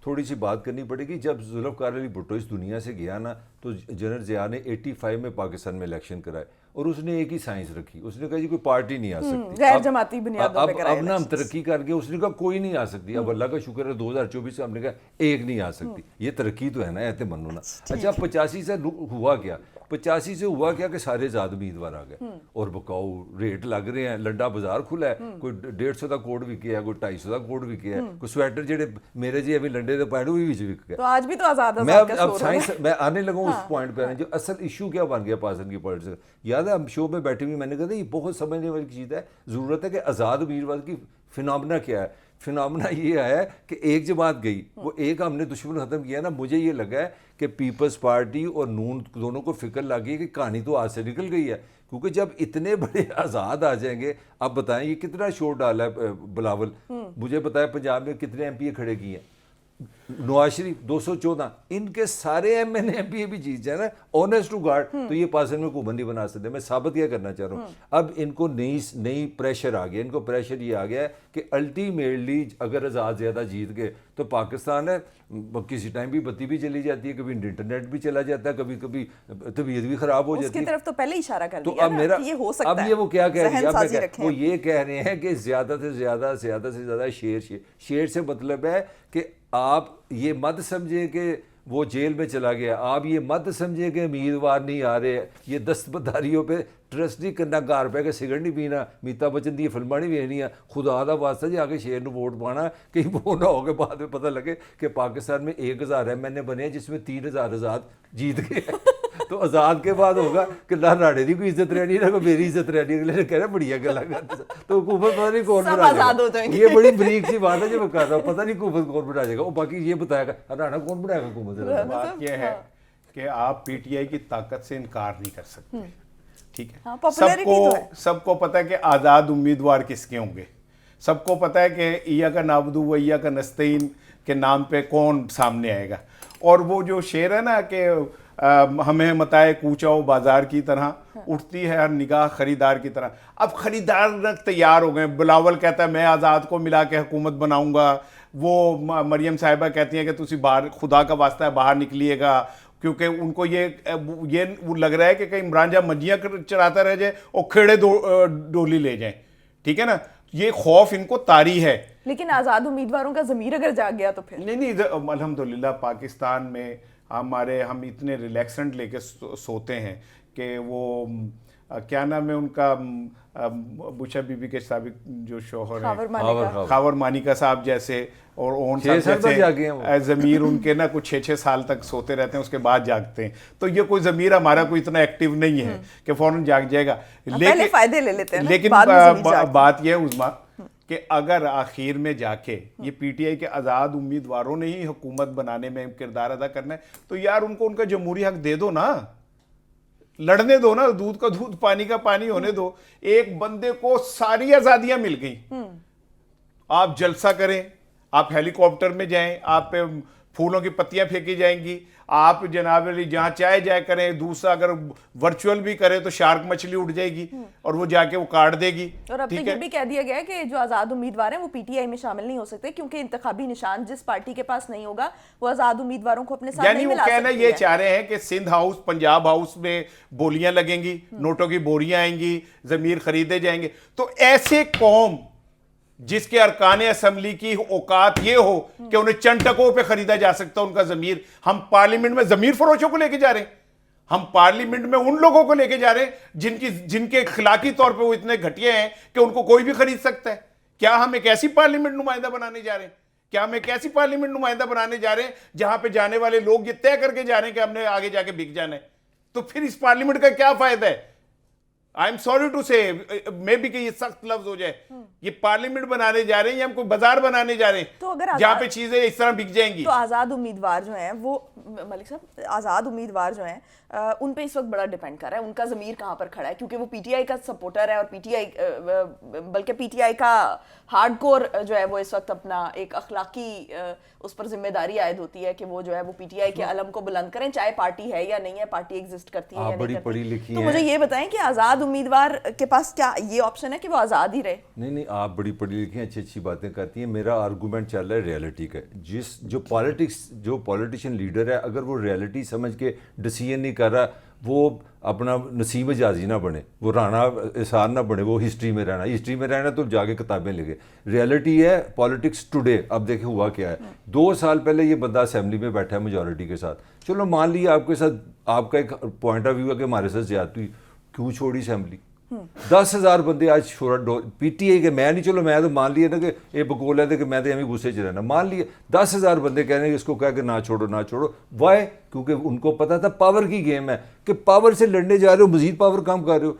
थोड़ी सी बात करनी पड़ेगी। जब जुल्फ़िकार अली भुट्टो इस दुनिया से गया ना, तो जनरल ज़िया ने 85 में पाकिस्तान में इलेक्शन कराए और उसने एक ही साइंस रखी, उसने कहा जी कोई पार्टी नहीं आ सकती, गैर जमाती बुनियादों पे कराए अब ना हम तरक्की कर गए। उसने कहा कोई नहीं आ सकती। अब अल्लाह का शुक्र है 2024 से हमने कहा एक नहीं आ सकती। ये तरक्की तो है ना, ऐसे मनो ना। अच्छा 85 से हुआ क्या? 85 से हुआ क्या कि सारे ज़ाद उम्मीदवार आ गए और बकाऊ रेट लग रहे हैं। लंडा बाजार खुला है, कोई 150 का कोड विके है, कोई 250 का कोड विके है, कोई स्वेटर जेडे मेरे जी अभी लंडे के पैड भी विक गए। तो आज भी तो आजाद मैं अब साइंस मैं आने लगा उस पॉइंट पे। जो असल इशू क्या बन गया पाकिस्तान की पॉलिटिक्स, याद है हम शो में बैठे हुए मैंने कहा था ये बहुत समझने वाली चीज़ है। ज़रूरत है कि आज़ाद उम्मीदवार की फिनोमेना क्या है। फिनोमेना ये है कि एक जमात गई, वो एक हमने दुश्मन ख़त्म किया ना। मुझे ये लगा है कि पीपल्स पार्टी और नून दोनों को फिक्र लग गई कि कहानी तो आज से निकल गई है, क्योंकि जब इतने बड़े आज़ाद आ जाएंगे। अब बताएं ये कितना शोर डाला है बिलावल, मुझे बताया पंजाब में कितने MP खड़े किए हैं? नवाज शरीफ 214, इनके सारे MNA MPA भी जीत जाए ना ऑनेस्ट टू गॉड, तो ये पाकिस्तान में हुकूमत नहीं बना सकते। मैं साबित क्या करना चाह रहा हूँ, अब इनको नई प्रेशर आ गया, इनको प्रेशर ये आ गया है कि अल्टीमेटली अगर आज़ाद ज़्यादा जीत गए तो पाकिस्तान है किसी टाइम भी बत्ती भी चली जाती है, कभी इंटरनेट भी चला जाता है, कभी कभी तबीयत भी खराब हो जाती है। उसकी तरफ तो पहले इशारा कर तो दिया अब ना मेरा कि ये हो सकता अब है। ये वो क्या कह रही है, जहनसाजी रखें। वो ये कह रहे हैं कि ज़्यादा से ज़्यादा शेर से मतलब है कि आप ये मत समझे कि वो जेल में चला गया, आप ये मत समझे कि उम्मीदवार नहीं आ रहे, ये दस्तबरदारियों पे ट्रस्ट नहीं करना, घर पे के सिगरेट नहीं पीना, अमिताभ बच्चन दी फिल्मां नहीं वेखनियां, खुदा दा वास्ता जी आके शेर नूं वोट पाना, कहीं वो ना हो के बाद में पता लगे कि पाकिस्तान में 1000 MNA बने जिसमें 3000 आज़ाद जीत गए। तो आज़ाद के बाद होगा कि ना राणे की कोई इज्जत रहनी ना कोई मेरी इज्जत रहनी, अगले ने कह रहे बढ़िया गल्लां करते, तो हुकूमत पता नहीं कौन सब बना आज़ाद हो जाएगा। जाएंगे। ये बड़ी बरीक सी बात है जो मैं कर रहा हूँ, पता नहीं हुकूमत कौन बना जाएगा। वो बाकी ये बताएगा राणा कौन बनाएगा हुकूमत। बात यह है कि आप PTI की ताकत से इनकार नहीं कर सकते, ठीक है। हाँ, popularity तो है। सबको पता है कि आज़ाद उम्मीदवार किसके होंगे, सबको पता है कि ईया का नाबदू व ईया का नस्तईन के नाम पे कौन सामने आएगा। और वो जो शेर है ना कि हमें मताए कूचाओ बाजार की तरह उठती है हर निगाह खरीदार की तरह। अब खरीदार तैयार हो गए, बिलावल कहता है मैं आज़ाद को मिला के हुकूमत बनाऊंगा, वो मरियम साहिबा कहती हैं कि तुसी बाहर खुदा का वास्ता है बाहर निकलिएगा, क्योंकि उनको ये वो लग रहा है कि कहीं इमरान जहाँ मज्जियाँ चराता रह जाए और खेड़े डोली ले जाए, ठीक है ना। ये खौफ इनको तारी है। लेकिन आज़ाद उम्मीदवारों का ज़मीर अगर जाग गया तो फिर नहीं अल्हम्दुलिल्लाह पाकिस्तान में हम इतने रिलैक्सेंट लेके सोते हैं कि वो क्या नाम है उनका, बुशा बीबी के साबिक जो शोहर हैं खावर मानिका साहब जैसे और ओन साहब जैसे ज़मीर उनके ना कुछ 6-6 साल तक सोते रहते हैं, उसके बाद जागते हैं। तो ये कोई ज़मीर हमारा कोई इतना एक्टिव नहीं है कि फौरन जाग जाएगा। लेकिन फायदे ले लेते हैं ना, लेकिन बाद में ज़मीर बात यह है उस्मा कि अगर आखिर में जाके ये PTI के आज़ाद उम्मीदवारों ने ही हुकूमत बनाने में किरदार अदा करना है, तो यार उनको उनका जमहूरी हक दे दो ना, लड़ने दो ना, दूध का दूध पानी का पानी होने दो। एक बंदे को सारी आज़ादियां मिल गई, आप जलसा करें, आप हेलीकॉप्टर में जाएं, आप पे फूलों की पत्तियां फेंकी जाएंगी, आप जनाब अली जहाँ चाहे जाए करें, दूसरा अगर वर्चुअल भी करें तो शार्क मछली उठ जाएगी और वो जाके वो काट देगी। और अब तो ये भी कह दिया गया है कि जो आज़ाद उम्मीदवार हैं वो PTI में शामिल नहीं हो सकते, क्योंकि इंतखाबी निशान जिस पार्टी के पास नहीं होगा वो आज़ाद उम्मीदवारों को अपने साथ यानी नहीं वो मिला कहना सकती ये है। चाह रहे हैं कि सिंध हाउस पंजाब हाउस में बोलियां लगेंगी, नोटों की बोरियां आएंगी, जमीर खरीदे जाएंगे। तो ऐसे कौम जिसके अरकान असम्बली की औकात ये हो कि उन्हें चंद टकों पे खरीदा जा सकता उनका जमीर, हम पार्लियामेंट में जमीर फरोशों को लेके जा रहे हैं, हम पार्लियामेंट में उन लोगों को लेके जा रहे हैं जिनके अखलाकी तौर पे वो इतने घटिया हैं कि उनको कोई भी खरीद सकता है। क्या हम एक ऐसी पार्लियामेंट नुमाइंदा बनाने जा रहे हैं? क्या हम एक ऐसी पार्लियामेंट नुमाइंदा बनाने जा रहे हैं जहां पे जाने वाले लोग ये तय करके जा रहे हैं कि हमने आगे जाके बिक जाना है? तो फिर इस पार्लियामेंट का क्या फायदा है? आई एम सॉरी टू से, मे बी कि ये सख्त लफ्ज हो जाए, ये पार्लियामेंट बनाने जा रहे हैं या हम कोई बाजार बनाने जा रहे हैं तो अगर जहां पे चीजें इस तरह बिक जाएंगी? तो आज़ाद उम्मीदवार जो हैं वो मलिक साहब, आज़ाद उम्मीदवार जो हैं उन पे इस वक्त बड़ा डिपेंड कर रहा है उनका ज़मीर कहाँ पर खड़ा है, क्योंकि वो PTI का सपोर्टर है और बल्कि PTI का हार्डकोर जो है वो इस वक्त अपना एक अखलाकी उस पर जिम्मेदारी आयद होती है कि वो जो है वो PTI के अलम को बुलंद करें, चाहे पार्टी है या नहीं है, पार्टी एग्जिस्ट करती है या नहीं करती। पढ़ी लिखी तो मुझे ये बताएं कि आज़ाद उम्मीदवार के पास क्या ये ऑप्शन है कि वो आज़ाद ही रहे? नहीं, आप बड़ी पढ़ी लिखी हैं, अच्छी बातें करती हैं। मेरा आर्गूमेंट चल रहा है रियलिटी का। जो पॉलिटिशियन लीडर है अगर वो रियलिटी समझ के डिसीजन नहीं कर रहा, वो अपना नसीम एजाजी ना बने, वो राणा एहसान ना बने, वो हिस्ट्री में रहना तो जाके किताबें लिखे। रियलिटी है पॉलिटिक्स टुडे। अब देखिए हुआ क्या है, 2 साल पहले ये बंदा असेंबली में बैठा है मेजॉरिटी के साथ, चलो मान लिया आपके साथ आपका एक पॉइंट ऑफ व्यू है कि हमारे साथ ज्यादती हुई, क्यों छोड़ी असेंबली? 10,000 बंदे आज छोड़ा PTI के, मैं नहीं, चलो मैं तो मान लिया ना कि ये बकौल है कि मैं तो हमें गुस्से च रहना, मान लिया 10,000 बंदे कह रहे हैं इसको कह के ना छोड़ो। वाई? क्योंकि उनको पता था पावर की गेम है कि पावर से लड़ने जा रहे हो, मजीद पावर कम कर रहे हो।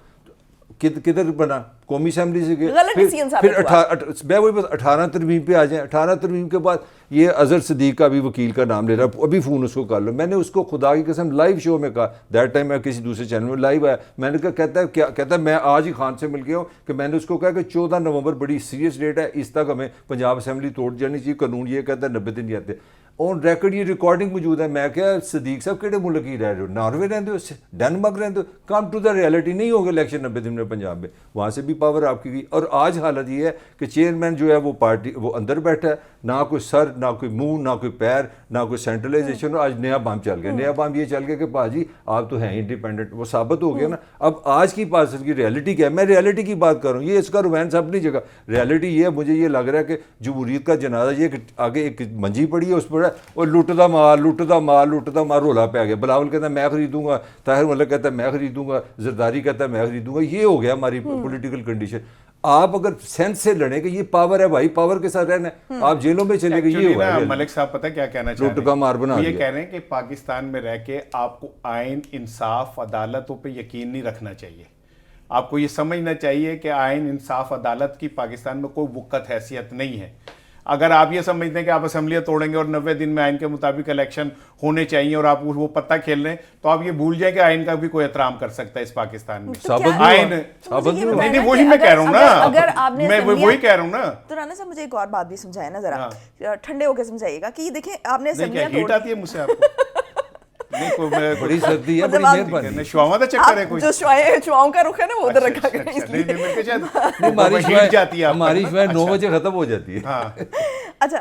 किधर बना? कौमी असेंबली से गए, फिर मैं वही बस 18 तरमीम पे आ जाए। 18 तरमीम के बाद ये अजहर सदीक का भी वकील का नाम ले रहा है, अभी फ़ोन उसको कर लो। मैंने उसको खुदा की कसम लाइव शो में कहा, दैट टाइम मैं किसी दूसरे चैनल में लाइव आया, मैंने कहा कहता है मैं आज ही खान से मिल गया हूँ कि मैंने उसको कहा कि 14 नवंबर बड़ी सीरियस डेट है, इस तक हमें पंजाब असेंबली तोड़ जानी चाहिए, कानून ये कहता है 90 दिन नहीं आते। ऑन रिकॉर्ड ये रिकॉर्डिंग मौजूद है। मैं क्या सदीक साहब केड़े मुल्क ही रह रहे हो, नॉर्वे रहते हो, डेनमार्क रहते हो, कम टू द रियलिटी। नहीं होगा इलेक्शन 90 दिन में पंजाब में, वहाँ से भी पावर आपकी गई। और आज हालत ये है कि चेयरमैन जो है वो पार्टी वो अंदर बैठा है, ना कोई सर, ना कोई मुंह, ना कोई पैर, ना कोई सेंट्रलाइजेशन। आज नया बाम चल गया, नया बाम ये चल गया कि भाजी आप तो हैं इंडिपेंडेंट, वो साबित हो गया ना। अब आज की पार्टी की रियलिटी क्या है, मैं रियलिटी की बात कर रहा हूँ, ये इसका रोमांस अपनी जगह। रियलिटी ये है, मुझे ये लग रहा है कि जमहूरियत का जनाजा ये आगे एक मंजी पड़ी है, उस पर और लुटदा माल लुटदा माल लुटदा माल रोला पे आ गया। बिलावल कहता है मैं खरीदूंगा, ताहिर मलिक कहता है मैं खरीदूंगा, जरदारी कहता है मैं खरीदूंगा। ये हो गया हमारी पॉलिटिकल कंडीशन। आप अगर सेंस से लड़े कि ये पावर है भाई, पावर के साथ रहना है, आप जेलों में चले गए। ये हुआ है मलिक साहब, पता क्या कहना चाह लुट का मार बना ये दिया। कह रहे हैं कि पाकिस्तान में रह के आपको आइन, इंसाफ, अदालतों पे यकीन नहीं रखना चाहिए। आपको ये समझना चाहिए कि आइन, इंसाफ, अदालत की पाकिस्तान में कोई वक़्त हैसियत नहीं है। अगर आप ये समझते हैं कि आप असम्बलियाँ तोड़ेंगे और 90 दिन में आइन के मुताबिक इलेक्शन होने चाहिए और आप वो पत्ता खेल रहे हैं, तो आप ये भूल जाए कि आइन का भी कोई एहतराम कर सकता है इस पाकिस्तान में। तो क्या आइन नहीं, वही मैं कह रहा हूँ ना, अगर आपने मैं वही कह रहा हूँ ना। तो राना साहब मुझे एक और बात भी समझाए ना जरा, ठंडे होकर समझाइएगा कि देखें आपने नहीं, क्या असेंबलियां हीट तोड़ आती है मुझसे आपको? नहीं, कोई बड़ी सर्दी है, मतलब बड़ी आप- मेहरबानी। शुआवा का चक्कर है आप कोई? जो शुआओं का रुख है ना वो उधर रखा करें नहीं, इसलिए। नहीं, मेरे को शायद नहीं, हमारी हीट जाती है आपको, हमारी ना? शायद 9 अच्छा। बजे खत्म हो जाती है। हाँ, अच्छा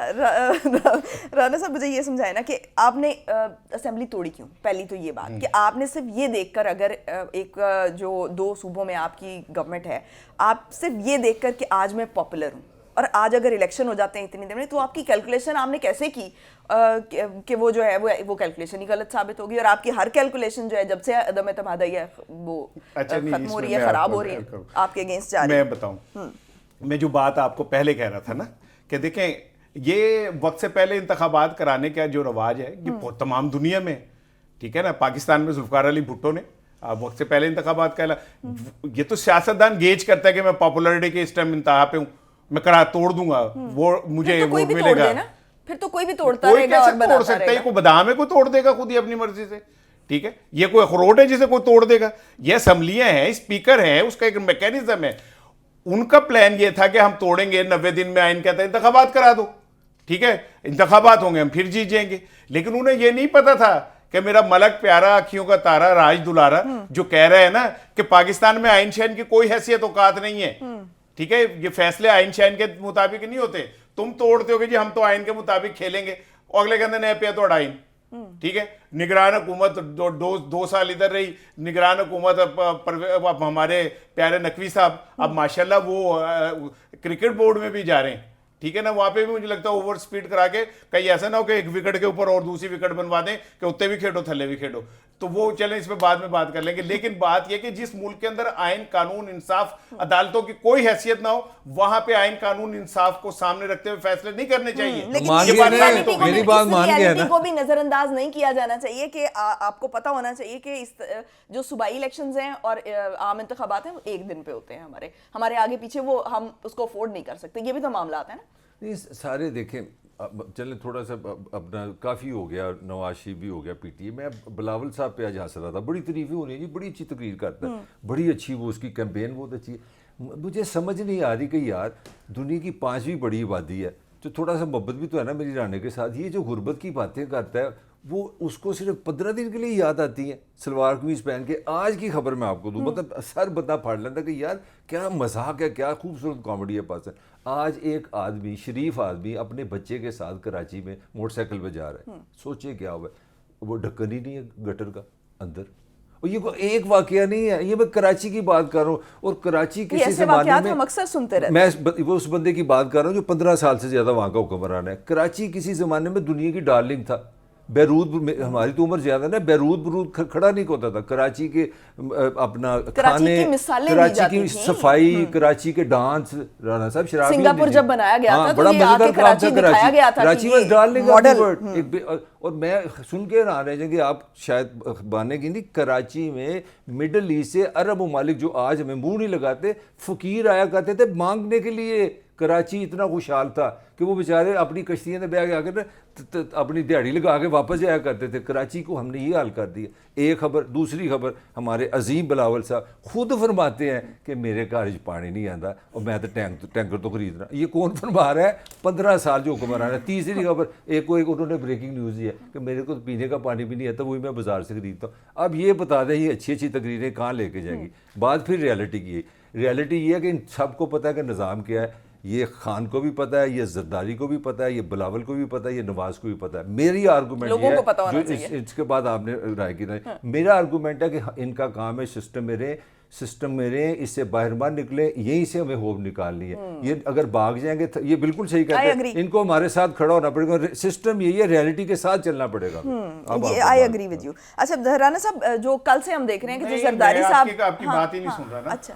राना साहब मुझे ये समझाए ना कि आपने असेंबली तोड़ी क्यों। पहली तो ये बात कि आपने सिर्फ ये देखकर, अगर जो 2 सूबों में आपकी गवर्नमेंट है, आप सिर्फ ये देखकर कि आज मैं पॉपुलर हूँ और आज अगर इलेक्शन हो जाते हैं इतनी देर में, तो आपकी कैलकुलेशन आपने कैसे की कि वो जो है वो कैलकुलेशन ही गलत साबित होगी और आपकी हर कैलकुलेशन जो है जब से अदम एतमाद आई है वो अच्छा, नहीं, खत्म हो रही इसमें है, मैं खराब आपको हो रही है, करूं। आपके अगेंस्ट जा रही है। मैं बताऊं, मैं जो बात आपको पहले कह रहा था ना कि देखें ये वक्त से पहले इंतखाबात कराने का जो रवाज है ये तमाम दुनिया में, ठीक है ना। पाकिस्तान में जुल्फकार अली भुट्टो ने वक्त से पहले इंतखाबात कहला। ये तो सियासतदान गेज करता है कि मैं पॉपुलरिटी के इस टाइम इंतहा पे हूँ, मैं करा तोड़ दूंगा वो, मुझे फिर तो कोई वोट भी तोड़ मिलेगा। देना, फिर तो कोई भी तोड़ता कोई रहेगा कैसे और तोड़ बनाता सकता है? रहेगा। कोई बादाम है, कोई तोड़ देगा खुद ही अपनी मर्जी से, ठीक है। ये कोई अखरोट है जिसे कोई तोड़ देगा? ये असेंबलियां हैं, स्पीकर है, उसका एक मैकेनिज्म है। उनका प्लान ये था कि हम तोड़ेंगे, 90 दिन में आइन कहता है इंतखाबात करा दो, ठीक है, इंतखाबात होंगे, हम फिर जीत जाएंगे। लेकिन उन्हें यह नहीं पता था कि मेरा मलक प्यारा, अखियों का तारा, राज दुलारा जो कह रहा है ना कि पाकिस्तान में आइन शैन की कोई हैसियत औकात नहीं है, ठीक है, ये फैसले आइन शैन के मुताबिक नहीं होते। तुम तोड़ते हो कि जी हम तो आइन के मुताबिक खेलेंगे, और अगले कहते नए पे तो आइन, ठीक है। निगरान हुकूमत 2 साल इधर रही, निगरान हुकूमत अब हमारे प्यारे नकवी साहब अब माशाल्लाह वो क्रिकेट बोर्ड में भी जा रहे हैं, ठीक है ना। वहां पे भी मुझे लगता है ओवर स्पीड करा के कहीं ऐसा ना हो कि एक विकेट के ऊपर और दूसरी विकेट बनवा दें कि उत्ते भी खेलो थल्ले भी खेलो। तो वो चलें, इस पे बाद में बात कर लेंगे। लेकिन बात यह कि जिस मुल्क के अंदर आइन, कानून, इंसाफ, अदालतों की कोई हैसियत ना हो, वहां पे आइन, कानून, इंसाफ को सामने रखते हुए फैसले नहीं करने चाहिए। लेकिन मान इस गए ना, reality को भी- मेरी बात इस मान गया reality ना। को भी नजरअंदाज नहीं किया जाना चाहिए कि आपको पता होना चाहिए कि इस जो सूबाई इलेक्शंस हैं और आम इंतखाबात हैं वो एक दिन पे होते हैं, हमारे आगे पीछे वो हम उसको अफोर्ड नहीं कर सकते। ये भी तो मामला आता है ना। नहीं सारे देखें, अब चलें थोड़ा सा अपना काफ़ी हो गया, नवाज शरीफ भी हो गया, पीटीए। मैं बिलावल साहब पे आज हंस रहा था, बड़ी तारीफें हो रही है जी, बड़ी अच्छी तकरीर करता है, बड़ी अच्छी वो उसकी कैंपेन बहुत अच्छी है। मुझे समझ नहीं आ रही कि यार दुनिया की 5वीं बड़ी आबादी है, तो थोड़ा सा मोहब्बत भी तो है ना मेरी राने के साथ। ये जो गुर्बत की बातें करता है वो उसको सिर्फ 15 दिन के लिए याद आती हैं सलवार कमीज पहन के। आज की खबर मैं आपको दूं, मतलब सर बंदा फाड़ लेता कि यार क्या मजाक है, क्या खूबसूरत कॉमेडी है पास। आज एक आदमी, शरीफ आदमी, अपने बच्चे के साथ कराची में मोटरसाइकिल पे जा रहा है, सोचिए क्या हुआ, वो ढक्कन ही नहीं है गटर का अंदर। और ये कोई एक वाकया नहीं है, ये मैं कराची की बात कर रहा हूँ। और कराची किसी ज़माने में हम अक्सर सुनते रहते मैं वो उस बंदे की बात कर रहा हूँ जो 15 साल से ज़्यादा वहाँ का हुक्मरान है। कराची किसी ज़माने में दुनिया की डार्लिंग था। बैरूत में, हमारी तो उम्र ज्यादा ना, बैरूत खड़ा नहीं होता था। कराची के अपना खाने, कराची की सफाई, कराची के डांस, राना साहब शराब सिंगापुर जब बनाया गया था, बड़ा मजेदार काम था कराची। कराची में डार्लिंग और मैं सुन के आ रहे हैं कि आप शायद बाने की नहीं, कराची में मिडल ईस्ट से अरब ममालिक जो आज हमें मुंह नहीं लगाते, फकीर आया करते थे मांगने के लिए कराची इतना खुशहाल था कि वो बेचारे अपनी कश्तियों में बैग आकर अपनी दिहाड़ी लगा के वापस जाया करते थे। कराची को हमने ये हाल कर दिया। एक खबर, दूसरी खबर, हमारे अजीम बिलावल साहब खुद फरमाते हैं कि मेरे घर पानी नहीं आता और मैं तो टैंकर तो खरीदना। ये कौन फरमा रहा है? 15 साल जो हुक्मरान है। तीसरी खबर, एक उन्होंने ब्रेकिंग न्यूज़ दी है कि मेरे को पीने का पानी भी नहीं आता, वही मैं बाजार से खरीदता हूँ। अब ये बता दें ये अच्छी अच्छी तकरीरें कहाँ लेके जाएंगी। बात फिर रियलिटी की है। रियलिटी ये है कि इन सबको पता है कि निज़ाम क्या है। ये खान को भी पता है, ये जरदारी को भी पता है, ये बिलावल को भी पता है, ये नवाज को भी पता है। मेरी आर्गूमेंट लोगों ये को पता होना है जो इसके बाद आपने राय की राय, मेरा आर्गूमेंट है कि इनका काम है सिस्टम में रहे, इससे बाहर मत निकले, यहीं से हमें होप निकालनी है। ये अगर भाग जाएंगे ये बिल्कुल सही कहते हैं, इनको हमारे साथ खड़ा होना पड़ेगा। सिस्टम यही है, रियलिटी के साथ चलना पड़ेगा। I agree with you. अच्छा राना साहब, जो कल से हम देख रहे हैं कि जो जरदारी साहब आपकी बात ही नहीं सुन रहा ना। अच्छा,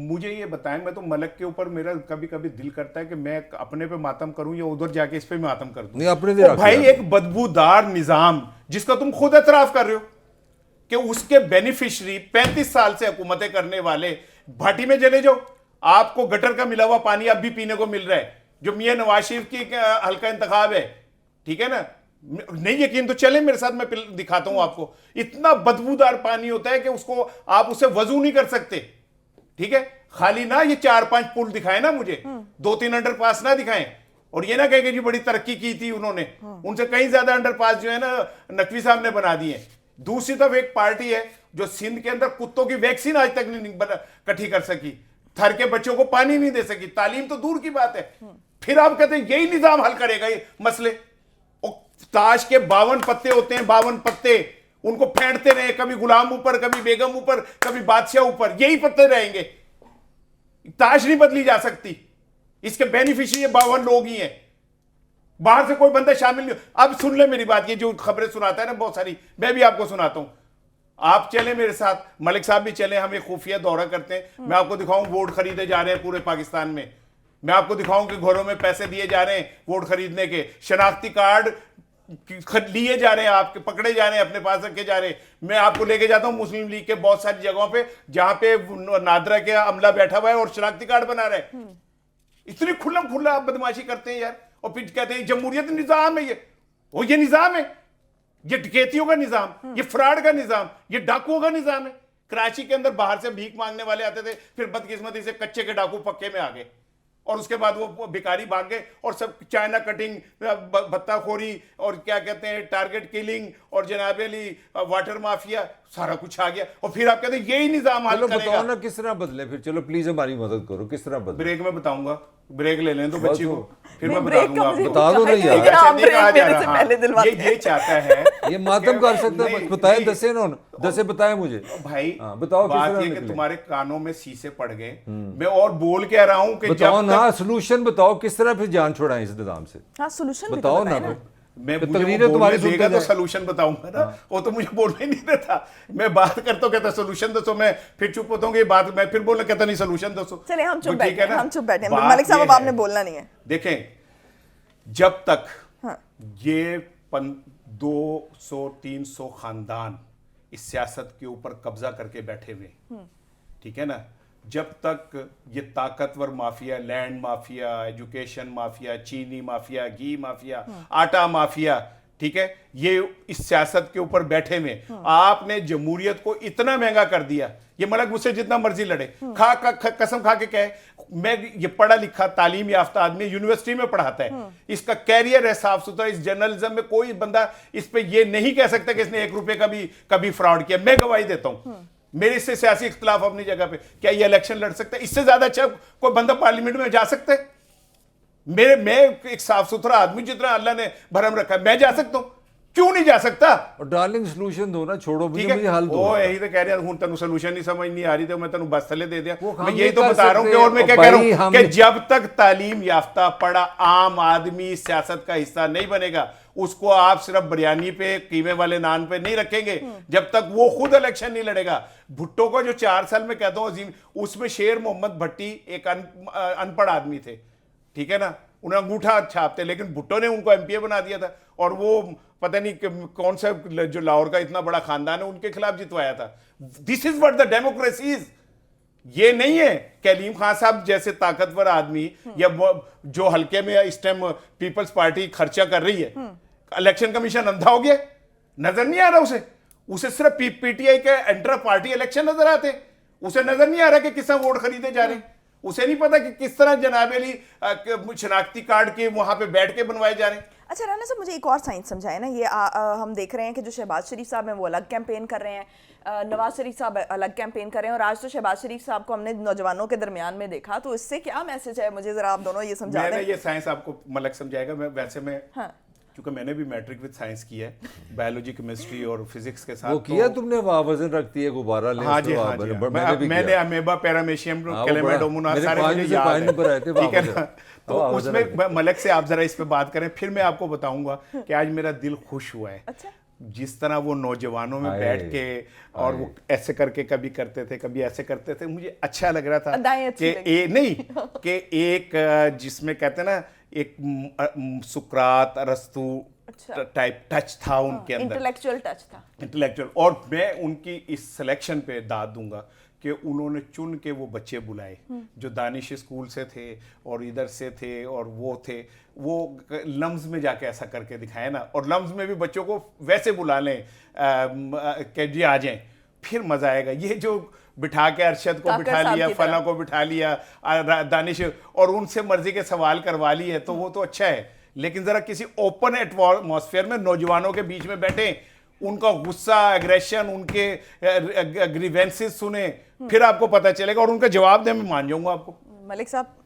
मुझे ये बताएं, मैं तो मलक के ऊपर मेरा कभी कभी दिल करता है कि मैं अपने पे मातम करूं या उधर जाके इस पे मातम कर दूं। अपने भाई एक बदबूदार निजाम जिसका तुम खुद एतराफ कर रहे हो कि उसके बेनिफिशियरी 35 साल से हुकूमतें करने वाले, भाटी में चले जाओ, आपको गटर का मिला हुआ पानी अब भी पीने को मिल रहा है, जो मियां नवाज शरीफ की हल्का इंतखाब है, ठीक है ना। नहीं यकीन तो चले मेरे साथ, मैं दिखाता हूं आपको। इतना बदबूदार पानी होता है कि उसको आप उसे वजू नहीं कर सकते, ठीक है। खाली ना ये 4-5 पुल दिखाए ना मुझे, 2-3 अंडरपास ना दिखाएं, और ये ना कहे कि जी बड़ी तरक्की की थी उन्होंने, उनसे कहीं ज्यादा अंडरपास जो है ना नकवी साहब ने बना दिए। दूसरी तरफ एक पार्टी है जो सिंध के अंदर कुत्तों की वैक्सीन आज तक नहीं इकट्ठी कर सकी, थर के बच्चों को पानी नहीं दे सकी, तालीम तो दूर की बात है। फिर आप कहते हैं यही निजाम हल करेगा ये मसले। और ताश के 52 पत्ते होते हैं, 52 पत्ते, उनको फेंटते रहे, कभी गुलाम ऊपर, कभी बेगम ऊपर, कभी बादशाह ऊपर, यही पत्ते रहेंगे। ताश नहीं बदली जा सकती, इसके बेनिफिशियरी 52 लोग ही हैं, बाहर से कोई बंदा शामिल नहीं। अब सुन ले मेरी बात, ये जो खबरें सुनाता है ना बहुत सारी, मैं भी आपको सुनाता हूं। आप चले मेरे साथ, मलिक साहब भी चले, हम एक खुफिया दौरा करते हैं। मैं आपको दिखाऊं वोट खरीदे जा रहे हैं पूरे पाकिस्तान में। मैं आपको दिखाऊं कि घरों में पैसे दिए जा रहे हैं वोट खरीदने के, शनाख्ती कार्ड लिए जा रहे हैं, आपके पकड़े जा रहे हैं, अपने पास रखे जा रहे हैं। मैं आपको लेके जाता हूं मुस्लिम लीग के बहुत सारी जगहों पे जहां पे नादरा के अमला बैठा हुआ है और शनाख्ती कार्ड बना रहे हैं। इतनी खुल्लम खुल्ला आप बदमाशी करते हैं यार, और फिर कहते हैं जमहूरियत निजाम है ये निजाम है, ये डकैतियों का निजाम, ये फ्रॉड का निजाम, ये डाकुओं का निजाम है। कराची के अंदर बाहर से भीख मांगने वाले आते थे, फिर बदकिस्मती से कच्चे के डाकू पक्के में आ गए, और उसके बाद वो भिखारी भाग गए, और सब चाइना कटिंग, भत्ताखोरी, और क्या कहते हैं टारगेट किलिंग, और जनाब अली वाटर माफिया, सारा कुछ आ गया। और फिर आप कहते हैं यही निजाम हल करेगा। बताओ ना किस तरह बदले फिर, चलो प्लीज हमारी मदद करो, किस तरह बदले। ब्रेक में बताऊंगा, ब्रेक ले लें तो बच्ची को, फिर मैं ब्रेक बता दूंगा आपको। बता दो ना यार, ये चाहता है ये मातम कर सकता है, बताए दसे ना, दसे बताए मुझे भाई। बताओ बात ये कि तुम्हारे कानों में शीशे पड़ गए, मैं और बोल कह रहा हूं कि बताओ ना, सोल्यूशन बताओ किस तरह फिर जान छोड़ाएं इस निजाम से। हाँ सोल्यूशन बताओ ना, मैं तुम्हारी देगा तो सोल्यूशन बताऊंगा ना। वो तो मुझे बोलने ही नहीं देता, मैं बात करता हूँ कहता सोल्यूशन दो, मैं फिर चुप होता हूँ ये बात, मैं फिर बोलना कहता नहीं सोल्यूशन दो। चलिए हम चुप बैठे, मलिक साहब अब आपने बोलना नहीं है। देखें, जब तक ये 200-300 खानदान इस सियासत के ऊपर कब्जा करके बैठे हुए, ठीक है ना, जब तक ये ताकतवर mafia, land mafia, education mafia, चीनी माफिया, घी माफिया, आटा माफिया, ठीक है, ये इस सियासत के ऊपर बैठे में, आपने जमहूरियत को इतना महंगा कर दिया। ये मलक मुझसे जितना मर्जी लड़े, कसम खा के कहे, मैं ये पढ़ा लिखा तालीम याफ्ता आदमी, यूनिवर्सिटी में पढ़ाता है, इसका कैरियर है साफ सुथरा, इस जर्नलिज्म में कोई बंदा इस पे ये नहीं कह सकता कि इसने 1 रुपए का भी कभी फ्रॉड किया। मैं गवाही देता हूं, मेरे इससे सियासी इख्तिलाफ अपनी जगह पे। क्या ये इलेक्शन लड़ सकता है? इससे ज्यादा अच्छा कोई बंदा पार्लियामेंट में जा सकता है? मैं एक साफ सुथरा आदमी, जितना अल्लाह ने भरम रखा है, मैं जा सकता हूं, क्यों नहीं जा सकता? और डार्लिंग सोल्यूशन दो ना, छोड़ो मुझे हल दो। ओ यही तो कह रहा हूं, तेन सोल्यूशन नहीं समझ नहीं आ रही, तो मैं तेन बस थले दे दिया। मैं यही तो बता रहा हूं कि, और मैं क्या कह रहा हूं कि जब तक तालीम याफ्ता पढ़ा आम आदमी सियासत का हिस्सा नहीं बनेगा, उसको आप सिर्फ बिरयानी पे, कीमे वाले नान पे नहीं रखेंगे, जब तक वो खुद इलेक्शन नहीं लड़ेगा। भुट्टो को जो 4 साल में कहता हूं अजीम, उसमें शेर मोहम्मद भट्टी एक अनपढ़ आदमी थे, ठीक है ना, उन्हें अंगूठा छापते, लेकिन भुट्टो ने उनको एमपीए बना दिया था, और वो पता नहीं कौन सा जो लाहौर का इतना बड़ा खानदान है उनके खिलाफ जितवाया था। This is what the democracy is, ये नहीं है कलीम खान साहब जैसे ताकतवर आदमी या जो हल्के में इस टाइम पीपल्स पार्टी खर्चा कर रही है, इलेक्शन कमीशन अंधा हो गया, नजर नहीं आ रहा उसे सिर्फ पीटीआई के इंटर पार्टी इलेक्शन नजर आते, उसे नजर नहीं आ रहा कि किस वोट खरीदे जा रहे हैं, उसे नहीं पता कि किस तरह जनाब अली शनाख्ती कार्ड के वहां पे बैठ के बनवाए जा रहे हैं। अच्छा राना साहब, मुझे एक और साइंस समझाए ना, ये हम देख रहे हैं कि जो शहबाज शरीफ साहब हैं वो अलग कैंपेन कर रहे हैं, नवाज शरीफ साहब अलग कैंपेन कर रहे हैं, और आज तो शहबाज शरीफ साहब को हमने नौजवानों के दरमियान में देखा, तो इससे क्या मैसेज है, मुझे जरा आप दोनों ये समझा दें। ये साइंस आपको मलक समझाएगा, मैं हाँ। क्योंकि मैंने भी मैट्रिक विद साइंस किया है, बायोलॉजी केमिस्ट्री और फिजिक्स के साथ। वो किया तुमने, वजन रखती है गुब्बारा ले। हाँ जी, हाँ जी, मैंने अमेबा पैरामेशियम कैलेमेडोमोना सारे मुझे याद है, ठीक है ना। तो उसमें मलक से आप जरा इस पे बात करें, फिर मैं आपको बताऊंगा कि आज मेरा दिल खुश हुआ है। अच्छा। जिस तरह वो नौजवानों में बैठ के और वो ऐसे करके कभी करते थे कभी ऐसे करते थे, मुझे अच्छा लग रहा था कि एक जिसमें कहते हैं ना एक सुकरात अरस्तु टाइप टच था उनके अंदर, इंटेलेक्चुअल। और मैं उनकी इस सिलेक्शन पे दाद दूंगा कि उन्होंने चुन के वो बच्चे बुलाए जो दानिश स्कूल से थे और इधर से थे और वो थे, वो लम्स में जाके ऐसा करके दिखाए ना, और लम्स में भी बच्चों को वैसे बुला लें कि जी आ जाएं, फिर मजा आएगा। ये जो बिठा के अरशद को बिठा लिया, फला को बिठा लिया, दानिश, और उनसे मर्जी के सवाल करवा लिए, तो वो तो अच्छा है, लेकिन जरा किसी ओपन एटमॉस्फेयर में नौजवानों के बीच में बैठे, उनका गुस्सा, एग्रेशन, उनके ग्रीवेंसेस सुने, फिर आपको पता चलेगा, और उनका जवाब दे, मैं मान जाऊंगा आपको। मलिक साहब,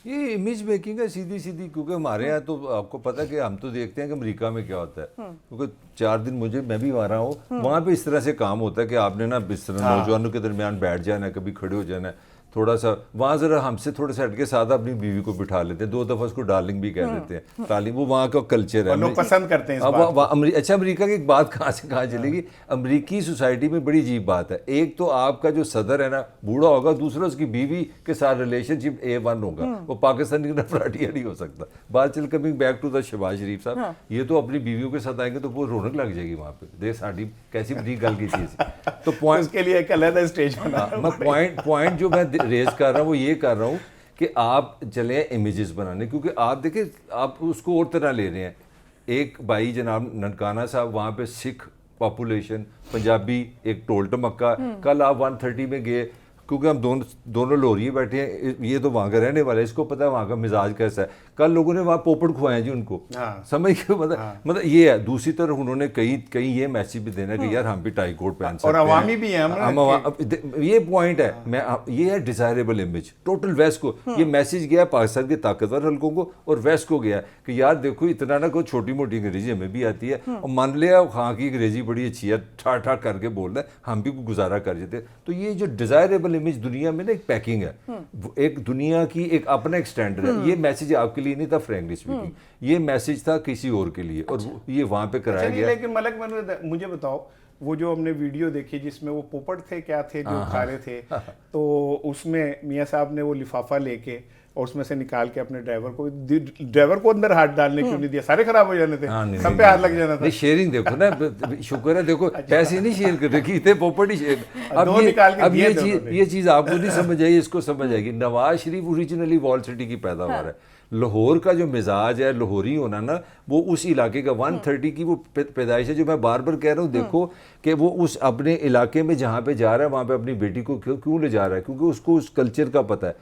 ये इमेज मेकिंग है सीधी सीधी, क्योंकि हमारे यहाँ तो आपको पता है कि हम तो देखते हैं कि अमेरिका में क्या होता है, क्योंकि 4 दिन मैं भी वहाँ रहा हूँ, वहाँ पे इस तरह से काम होता है कि आपने ना इस तरह नौजवानों के दरमियान बैठ जाना, कभी खड़े हो जाना, थोड़ा सा वहाँ ज़रा हमसे थोड़ा सा हटके सादा अपनी बीवी को बिठा लेते हैं, 2 दफ़ा उसको डार्लिंग भी कह देते हैं, तालीम, वो वहाँ का कल्चर है, लोग पसंद करते हैं इस बात को। अच्छा, अमेरिका की एक बात कहाँ से कहाँ चलेगी, अमेरिकी सोसाइटी में बड़ी अजीब बात है, एक तो आपका जो सदर है ना बूढ़ा होगा, दूसरा उसकी बीवी के साथ रिलेशनशिप A1 होगा, वो पाकिस्तानी नफराटिया नहीं हो सकता। बात चल coming back to the Shahbaz Sharif sahab, ये तो अपनी बीवियों के साथ आएंगे तो वो रौनक लग जाएगी वहाँ पे, देख साड़ी कैसी बड़ी गल की चीज़, तो पॉइंट उसके लिए एक अलग स्टेज बना, मैं पॉइंट जो मैं रेज कर रहा हूँ वो ये कर रहा हूँ कि आप चले इमेजेस बनाने, क्योंकि आप देखिए आप उसको और तरह ले रहे हैं। एक भाई जनाब ननकाना साहब, वहाँ पे सिख पॉपुलेशन, पंजाबी, एक टोल टमक्का, कल आप 130 में गए, क्योंकि हम दोनों लोरिये बैठे हैं, ये तो वहाँ का रहने वाला है, इसको पता है वहाँ का मिजाज कैसा है। कल लोगों ने वहाँ पोपट खुआए जी उनको, समझ के मतलब ये है। दूसरी तरफ उन्होंने कहीं ये मैसेज भी देना कि यार हम भी टाई कोट पहन सकते हैं, और अवामी भी हैं हम, ये पॉइंट है। मैं ये है डिजायरेबल इमेज, टोटल वेस्ट को ये मैसेज गया, पाकिस्तान के ताकतवर हल्कों को और वेस्ट को गया कि यार देखो इतना ना कोई छोटी मोटी अंग्रेजी हमें भी आती है, और मान लिया हाँ की अंग्रेजी बड़ी अच्छी है, ठाठ ठाठ करके बोल रहा है, हम भी गुजारा कर देते। तो ये जो डिजायरेबल इमेज दुनिया में ना एक पैकिंग है, एक दुनिया की एक अपना एक स्टैंडर्ड है। ये मैसेज आपके लिए नहीं था फ्रैंकली स्पीकिंग, ये मैसेज था किसी और के लिए, और ये वहां पे कराया गया। लेकिन मलक मुझे बताओ, वो जो हमने वीडियो देखी जिसमें वो पोपट थे क्या थे जो खा रहे थे, तो उसमें मियाँ साहब ने वो लिफाफा लेके और उसमें से निकाल के अपने ड्राइवर को अंदर हाथ डालने क्यों नहीं दिया, सारे खराब हो जाने थे, सब पे हाथ लग जाना था। शेयरिंग देखो ना, शुक्र है देखो पैसे नहीं शेयर कर रहे थे, पोपट ही शेयर। अब ये चीज आपको नहीं समझ आई, इसको समझ आएगी। Nawaz Sharif originally wall city की पैदावार है, लाहौर का जो मिजाज है, लाहौरी होना ना, वो उस इलाके का 130 की वो पैदाइश है, जो मैं बार बार कह रहा हूँ। देखो कि वो उस अपने इलाके में जहाँ पे जा रहा है वहाँ पे अपनी बेटी को क्यों ले जा रहा है, क्योंकि उसको उस कल्चर का पता है,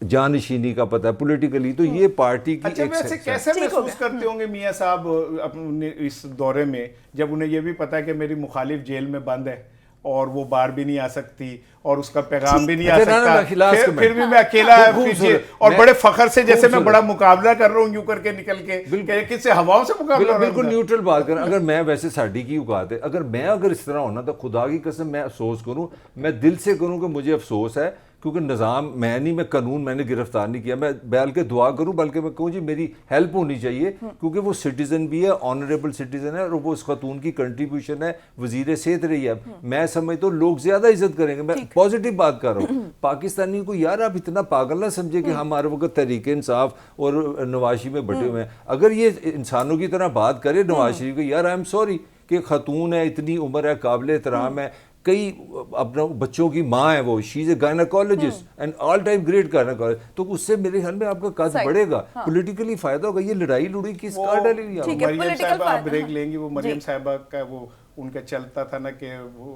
जानशीनी का पता है, पॉलिटिकली। तो ये पार्टी की अच्छा, वैसे कैसे महसूस करते होंगे मियाँ साहब अपने इस दौरे में, जब उन्हें ये भी पता है कि मेरी मुखालिफ जेल में बंद है और वो बाहर भी नहीं आ सकती और उसका पैगाम भी नहीं आ सकता, फिर भी मैं अकेला पीछे और बड़े फखर से जैसे मैं बड़ा मुकाबला कर रहा हूँ यूं करके निकल के, किससे हवाओं से मुकाबला, बिल्कुल न्यूट्रल बात कर। अगर मैं वैसे साड़ी की औकात है, अगर इस तरह होना तो खुदा की कसम मैं अफसोस करूं, मैं दिल से करूं कि मुझे अफसोस है, क्योंकि निज़ाम मैं कानून मैंने गिरफ्तार नहीं किया, मैं बल्कि दुआ करूं, बल्कि मैं कहूँ जी मेरी हेल्प होनी चाहिए, क्योंकि वो सिटीज़न भी है, ऑनरेबल सिटीज़न है, और वो उस खातून की कंट्रीब्यूशन है, वज़ीर सेहत रही है। मैं समझता हूँ लोग ज़्यादा इज्जत करेंगे, मैं पॉजिटिव बात कर रहा हूँ। पाकिस्तानी को यार आप इतना पागल ना समझे कि हमारे वक्त तहरीक इंसाफ और नवाशी में बटे हुए हैं। अगर ये इंसानों की तरह बात करे नवाज शरीफ को, यार आई एम सॉरी कि खातून है, इतनी उम्र है, काबिल एहतराम है, कई अपना बच्चों की माँ है, वो she is a gynaecologist and all time great gynaecologist, तो उससे मेरे ख्याल में आपका कद सही। बढ़ेगा, हाँ। पॉलिटिकली फायदा होगा। ये लड़ाई लुड़ी किस कार डालेगी आप? ठीक है, मरियम political साहब आप फायदा, ब्रेक हाँ। लेंगी, वो मरियम जी। साहबा का वो उनका चलता था ना कि वो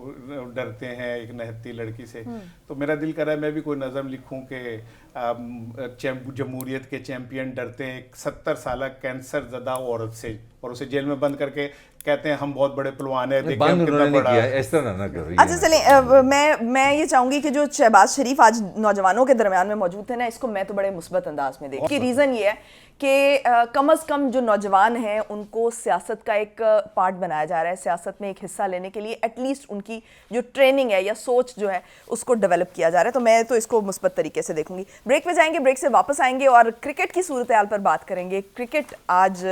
डरते हैं एक नहती लड़की से, तो मेरा दिल कर रहा है मैं भी कोई नज़म लिखूं कि जमहूरियत के चैंपियन डरते हैं एक 70 साल कैंसर ज़दा औरत से, और उसे जेल में बंद करके कहते हैं हम बहुत बड़े पहलवान हैं, देखिए बंद हम कितना उन्होंने नहीं बड़ा। किया, इस तरह ना करो। अच्छा चलें, मैं ये चाहूंगी कि जो शहबाज शरीफ आज नौजवानों के दरमियान में मौजूद थे ना, इसको मैं तो बड़े मुस्बत अंदाज में देखी। रीज़न ये है कि कम अज़ कम जो नौजवान हैं उनको सियासत का एक पार्ट बनाया जा रहा है, सियासत में एक हिस्सा लेने के लिए एटलीस्ट उनकी जो ट्रेनिंग है या सोच जो है उसको डेवलप किया जा रहा है, तो मैं तो इसको मुस्बत तरीके से देखूंगी। ब्रेक पे जाएंगे, ब्रेक से वापस आएंगे और क्रिकेट की सूरत हाल पर बात करेंगे। क्रिकेट आज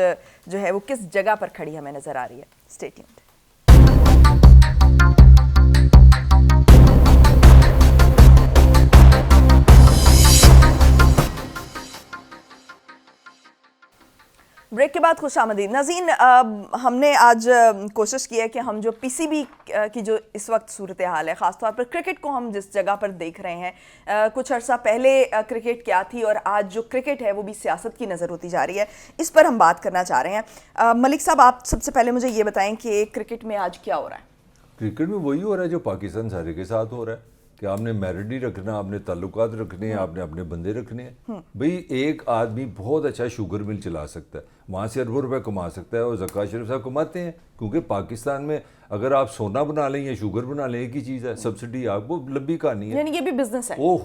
जो है वो किस जगह पर खड़ी हमें नजर आ रही है। Stay tuned. ब्रेक के बाद खुशामदीद नाज़रीन। हमने आज कोशिश की है कि हम जो पीसीबी की जो इस वक्त सूरत हाल है, ख़ासतौर पर क्रिकेट को हम जिस जगह पर देख रहे हैं, कुछ अर्सा पहले क्रिकेट क्या थी और आज जो क्रिकेट है वो भी सियासत की नज़र होती जा रही है, इस पर हम बात करना चाह रहे हैं। मलिक साहब, आप सबसे पहले मुझे ये बताएं कि क्रिकेट में आज क्या हो रहा है? क्रिकेट में वही हो रहा है जो पाकिस्तान सारे के साथ हो रहा है कि आपने मेरिट नहीं रखना, आपने ताल्लुकात रखने हैं, आपने अपने बंदे रखने हैं। भाई एक आदमी बहुत अच्छा शुगर मिल चला सकता है, वहाँ से अरबों रुपए कमा सकता है, और ज़कात शरीफ साहब कमाते हैं, क्योंकि पाकिस्तान में अगर आप सोना बना लें या शुगर बना लें एक ही चीज़ है, सब्सिडी आपको लंबी कहानी है। यानी ये भी बिजनेस है। ओ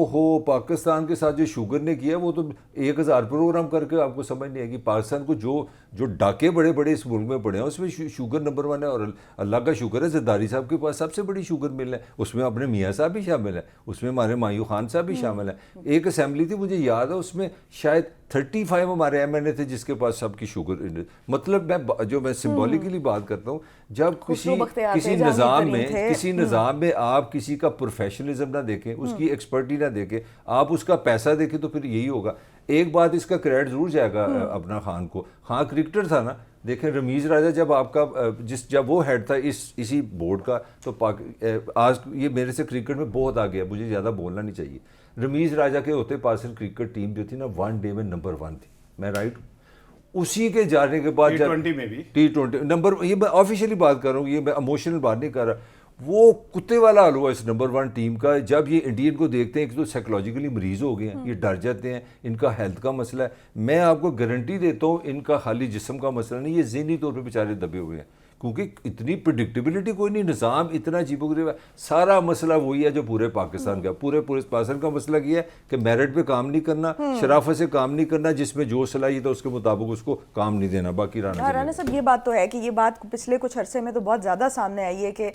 हो पाकिस्तान के साथ जो शुगर ने किया वो तो 1000 प्रोग्राम करके आपको समझ नहीं आएगी। पाकिस्तान को जो डाके बड़े बड़े इस मुल्क में पड़े हैं उसमें शुगर नंबर 1 है, और अल्लाह का शुक्र है जरदारी साहब के पास सबसे बड़ी शुगर मिल है, उसमें अपने मियाँ साहब भी शामिल है, उसमें हमारे मायूं खान साहब भी शामिल है। एक असेंबली थी मुझे याद है, उसमें शायद 35 हमारे MNA थे जिसके पास सबकी शुगर। मतलब मैं सिंबॉलिकली बात करता हूँ, जब किसी निज़ाम में आप किसी का प्रोफेशनलिज्म ना देखें, उसकी एक्सपर्टी ना देखें, आप उसका पैसा देखें, तो फिर यही होगा। एक बात इसका क्रेडिट जरूर जाएगा अपना खान को। हाँ क्रिकेटर था ना, देखें रमीज़ राजा जब जब वो हेड था इसी बोर्ड का, तो आज ये मेरे से क्रिकेट में बहुत आ गया, मुझे ज़्यादा बोलना नहीं चाहिए। रमीज़ राजा के होते पाकिस्तान क्रिकेट टीम जो थी ना, 1 डे में नंबर 1 थी, मैं राइट? उसी के जाने के बाद T20 में भी T20 नंबर, ये मैं ऑफिशियली बात कर रहा हूँ, ये मैं इमोशनल बात नहीं कर रहा, वो कुत्ते वाला हाल हुआ इस नंबर 1 टीम का। जब ये इंडियन को देखते हैं कि तो साइकोलॉजिकली मरीज हो गए हैं, ये डर जाते हैं, इनका हेल्थ का मसला है। मैं आपको गारंटी देता हूँ इनका खाली जिस्म का मसला नहीं, ये ज़हनी तौर पे बेचारे दबे हुए हैं, क्योंकि इतनी प्रिडिक्टेबिलिटी कोई नहीं, निज़ाम इतना अजीबोगरीब है। सारा मसला वही है जो पूरे पाकिस्तान का, पूरे पाकिस्तान का मसला ये है कि मेरिट पे काम नहीं करना, शराफत से काम नहीं करना, जिसमें जो सलाहियत है उसके मुताबिक उसको काम नहीं देना। बाकी राना साहब, ये बात तो है कि ये बात पिछले कुछ अरसे में तो बहुत ज़्यादा सामने आई है कि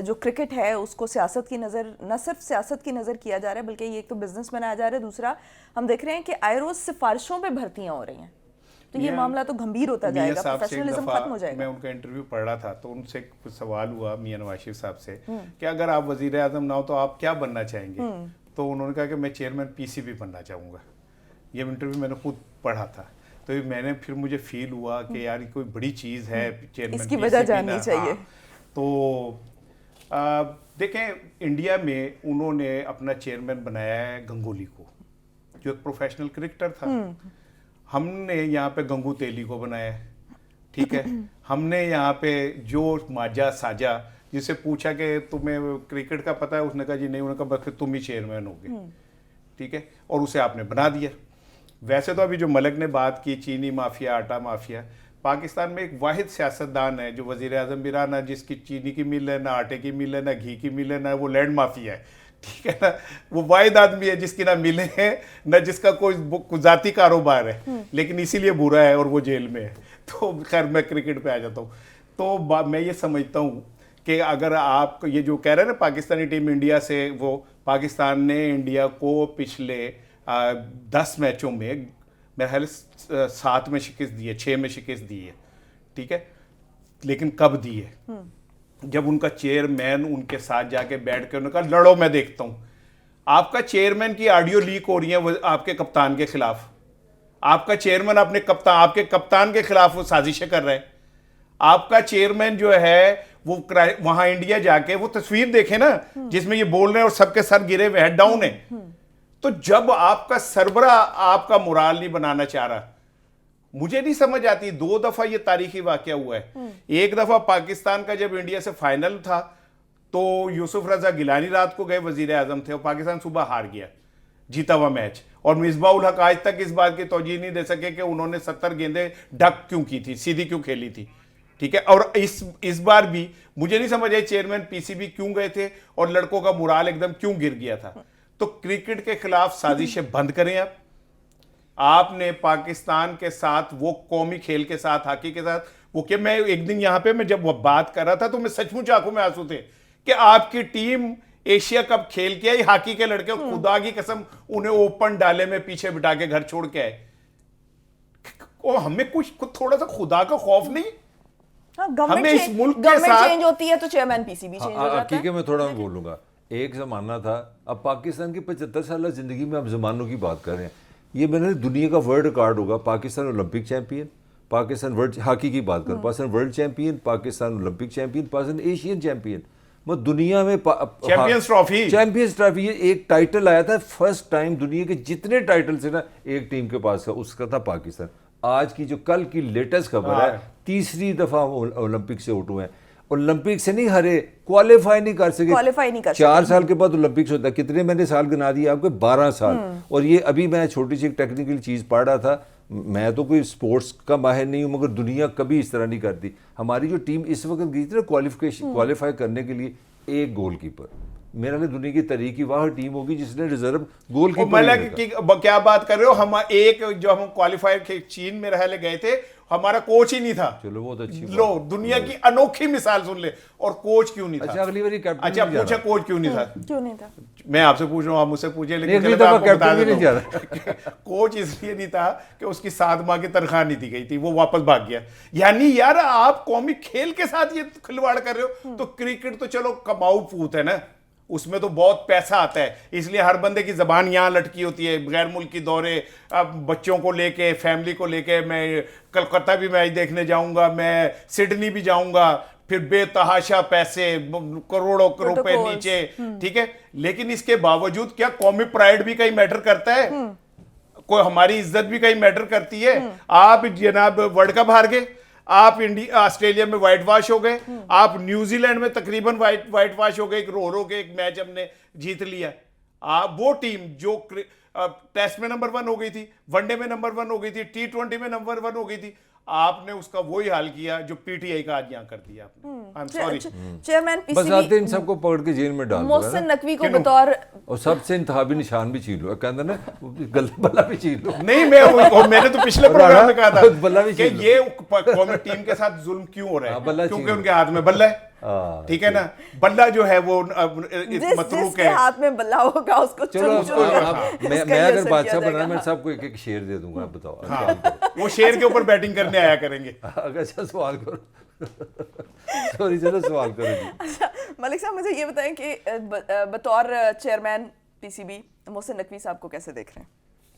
जो क्रिकेट है उसको सियासत की नज़र, न सिर्फ सियासत की नज़र किया जा रहा है, बल्कि ये एक तो बिजनेस बनाया जा रहा है, दूसरा हम देख रहे हैं कि आए रोज़ सिफारिशों पर भर्तियाँ हो रही हैं, तो ये मामला तो गंभीर होता जाएगा, प्रोफेशनलिज्म खत्म हो जाएगा। मैं उनका इंटरव्यू पढ़ रहा था, तो उनसे कुछ सवाल हुआ मियां नवाज शरीफ साहब से कि अगर आप वजीर आजम ना हो तो आप क्या बनना चाहेंगे, तो उन्होंने कहा कि मैं चेयरमैन पीसीबी बनना चाहूँगा। ये इंटरव्यू मैंने खुद पढ़ा था, तो मैंने फिर मुझे फील हुआ कि यार कोई बड़ी चीज़ है चेयरमैन, इसकी वजह जाननी चाहिए। तो देखें इंडिया में उन्होंने अपना चेयरमैन बनाया है गंगोली को, जो एक प्रोफेशनल क्रिकेटर था। हमने यहाँ पे गंगू तेली को बनाया, ठीक है। हमने यहाँ पे जो माजा साजा, जिसे पूछा कि तुम्हें क्रिकेट का पता है, उसने कहा जी नहीं, उन्होंने कहा बस तुम ही चेयरमैन होगे, ठीक है, और उसे आपने बना दिया। वैसे तो अभी जो मलक ने बात की चीनी माफिया, आटा माफिया, पाकिस्तान में एक वाहिद सियासतदान है जो वजीर आजम भी रहा, ना जिसकी चीनी की मिल है, ना आटे की मिल है, ना घी की मिल है, ना वो लैंड माफिया है, ठीक है ना। वो वाहिद आदमी है जिसकी ना मिले हैं, ना जिसका कोई जाती कारोबार है, लेकिन इसीलिए बुरा है और वो जेल में है। तो खैर मैं क्रिकेट पे आ जाता हूँ। तो मैं ये समझता हूँ कि अगर आप ये जो कह रहे हैं ना पाकिस्तानी टीम इंडिया से, वो पाकिस्तान ने इंडिया को पिछले 10 मैचों में मेरे ख्याल 7 में शिकस्त दी है, 6 में शिकस्त दी है, ठीक है। लेकिन कब दी है? जब उनका चेयरमैन उनके साथ जाके बैठ के उन्होंने कहा लड़ो मैं देखता हूं। आपका चेयरमैन की ऑडियो लीक हो रही है आपके कप्तान के खिलाफ, आपका चेयरमैन आपके कप्तान के खिलाफ वो साजिशें कर रहा है। आपका चेयरमैन जो है वहां इंडिया जाके वो तस्वीर देखे ना जिसमें ये बोल रहे हैं और सबके सर गिरे हुए हेड डाउन है। तो जब आपका सरबरा आपका मोराल नहीं बनाना चाह रहा, मुझे नहीं समझ आती। 2 दफा ये तारीखी वाकया हुआ है। एक दफा पाकिस्तान का जब इंडिया से फाइनल था तो यूसुफ रजा गिलानी रात को गए, वजीर आजम थे, और पाकिस्तान सुबह हार गया जीता हुआ मैच। और मिसबाह उल हक आज तक इस बात की तौजीह नहीं दे सके कि उन्होंने 70 गेंदें डक क्यों की थी, सीधी क्यों खेली थी। ठीक है, और इस बार भी मुझे नहीं समझ आई चेयरमैन पीसीबी क्यों गए थे और लड़कों का मुराल एकदम क्यों गिर गया था। तो क्रिकेट के खिलाफ साजिशें बंद करें आप। आपने पाकिस्तान के साथ वो कौमी खेल के साथ, हॉकी के साथ, वो कि मैं एक दिन यहां पे मैं जब वो बात कर रहा था तो मैं सचमुच आंखों में आंसू थे कि आपकी टीम एशिया कप खेल के आई, हॉकी के लड़के खुदा की कसम उन्हें ओपन डाले में पीछे बिठा के घर छोड़ के आए। और हमें कुछ थोड़ा सा खुदा का खौफ नहीं? हमें इस मुल्क के साथ चेंज होती है तो चेयरमैन पीसीबी चेंज हो जाता है। मैं थोड़ा बोलूंगा, एक जमाना था, अब पाकिस्तान की 75 साल जिंदगी में आप जमानों की बात कर रहे हैं। ये मैंने दुनिया का वर्ल्ड रिकॉर्ड होगा, Pakistan Olympic champion, Pakistan world hockey की बात कर, Pakistan world champion, Pakistan Olympic champion, Pakistan Asian champion, मतलब दुनिया में चैंपियंस ट्रॉफी ये एक टाइटल आया था फर्स्ट टाइम। दुनिया के जितने टाइटल से ना एक टीम के पास था, उसका था पाकिस्तान। आज की जो कल की लेटेस्ट खबर है, तीसरी दफा ओलंपिक से आउट हुए हैं। ओलंपिक से नहीं हरे, क्वालिफाई नहीं कर सके। 4 साल के बाद ओलंपिक्स होता है। कितने मैंने साल गिना दिए आपको? 12 साल। और ये अभी मैं छोटी सी एक टेक्निकल चीज पढ़ रहा था, मैं तो कोई स्पोर्ट्स का माहिर नहीं हूं, मगर दुनिया कभी इस तरह नहीं करती। हमारी जो टीम इस वक्त गई थी ना क्वालिफाई करने के लिए, एक गोलकीपर, मेरे लिए दुनिया की तरीके की वाह टीम होगी जिसने रिजर्व गोलकीपर। क्या बात कर रहे हो? हम एक जो हम क्वालिफायर चीन में रहने गए थे, हमारा कोच ही नहीं था। चलो वो तो अच्छी लो दुनिया की अनोखी मिसाल सुन ले। और कोच क्यों नहीं था? अच्छा अगली बार कैप्टन, अच्छा पूछा कोच क्यों नहीं था? क्यों नहीं था? मैं आपसे पूछ रहा हूँ, आप मुझसे पूछे, लेकिन कोच इसलिए नहीं था कि उसकी 7 माह की तनख्वाह नहीं दी गई थी, वो वापस भाग गया। यानी यार आप कौमी खेल के साथ ये खिलवाड़ कर रहे हो। तो क्रिकेट तो चलो कमाऊ पूत है ना, उसमें तो बहुत पैसा आता है, इसलिए हर बंदे की जबान यहाँ लटकी होती है। गैर मुल्की दौरे, अब बच्चों को लेके, फैमिली को लेके, मैं कलकत्ता भी मैच देखने जाऊंगा, मैं सिडनी भी जाऊंगा, फिर बेतहाशा पैसे, करोड़ों रुपए नीचे। ठीक है, लेकिन इसके बावजूद क्या कौमी प्राइड भी कहीं मैटर करता है? कोई हमारी इज्जत भी कहीं मैटर करती है? आप जनाब वर्ल्ड कप हार गए, आप ऑस्ट्रेलिया में व्हाइट वॉश हो गए, आप न्यूजीलैंड में तकरीबन व्हाइट वॉश हो गए, रो के एक मैच हमने जीत लिया। आप वो टीम जो टेस्ट में नंबर 1 हो गई थी, वनडे में नंबर 1 हो गई थी, T20 में नंबर 1 हो गई थी, आपने उसका वही हाल किया जो पीटीआई का आज यहाँ कर दिया आपने। I am sorry. चेयरमैन बस आते इन सबको पकड़ के जेल में डाल दो। मोहसिन नकवी को बतौर और सबसे इंतखाबी निशान भी छीन लो, कहते ना बल्ला भी छीन लो। नहीं मैंने तो पिछले प्रोग्राम में कहा था बल्ला भी कि ये कौमी टीम के साथ जुल्म क्यों हो रहा है, क्योंकि उनके हाथ में बल्ला है। ठीक है ना, बल्ला जो है वो मतरूक है। हाथ में बल्ला होगा उसको चलो मैं अगर बादशाह बना, मैं सबको एक एक शेर दे दूंगा। आप बताओ। हाँ, वो शेर के ऊपर बैटिंग करने आया करेंगे। अच्छा सवाल करो। सॉरी, चलो सवाल करो जी। अच्छा मलिक साहब, मुझे ये बताएं कि बतौर चेयरमैन पीसीबी मोहसिन नकवी साहब को कैसे देख रहे हैं?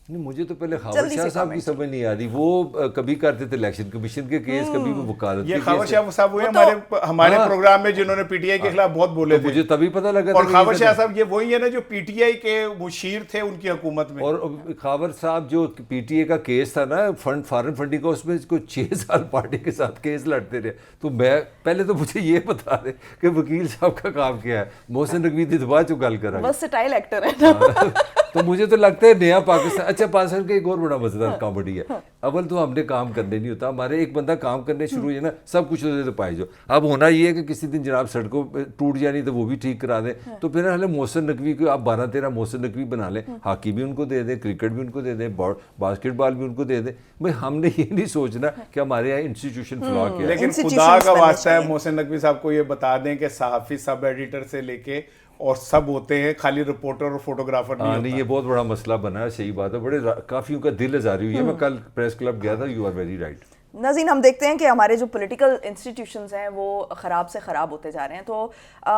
नहीं, मुझे तो पहले खावर शाह साहब की समझ नहीं आ रही। वो कभी करते थे इलेक्शन कमीशन के केस, कभी वो वकालत ये खावर शाह साहब हुए हमारे प्रोग्राम में जिन्होंने पीटीआई के खिलाफ बहुत बोले थे। मुझे तभी पता लगा। और खावर शाह साहब ये वही है ना जो पीटीआई के मुशीर थे उनकी हुकूमत में। और खावर साहब जो पीटीआई का केस था ना, फॉरेन फंडिंग का, उसमें कुछ 6 साल पार्टी के साथ केस लड़ते रहे। तो मैं पहले तो मुझे ये बता दे कि वकील साहब का काम क्या है। मोहसिन नकवी थी तो बाद जो गल करा, बस स्टाइल एक्टर है। तो मुझे तो लगता है नया पाकिस्तान। अच्छा, पाकिस्तान का एक और बड़ा मजेदार कॉमेडी है। अव्वल तो हमने काम करने नहीं होता, हमारे एक बंदा काम करने शुरू हुए ना, सब कुछ होते तो पाए जो। अब होना ये है कि किसी दिन जनाब सड़कों टूट जानी तो वो भी ठीक करा दें। तो फिर हमें मोहसिन नकवी को आप 12-13 मोहसिन नकवी बना लें, हॉकी भी उनको दे दें, क्रिकेट भी उनको दे दें, बास्केटबॉल भी उनको दे दें। भाई हमने ये नहीं सोचना कि हमारे यहाँ इंस्टीट्यूशन फ्लॉ क्या है। लेकिन खुदा का वास्ता है मोहसिन नकवी साहब को ये बता दें कि सहाफ़ी, सब एडिटर से लेके और सब होते हैं, खाली रिपोर्टर और फोटोग्राफर नहीं होता। नहीं, ये बहुत बड़ा मसला बना है। सही बात है, बड़े काफी उनका दिल आजारी हुई है। मैं कल प्रेस क्लब गया था। You are very right. नाज़रीन, हम देखते हैं कि हमारे जो पॉलिटिकल इंस्टीट्यूशंस हैं वो ख़राब से ख़राब होते जा रहे हैं। तो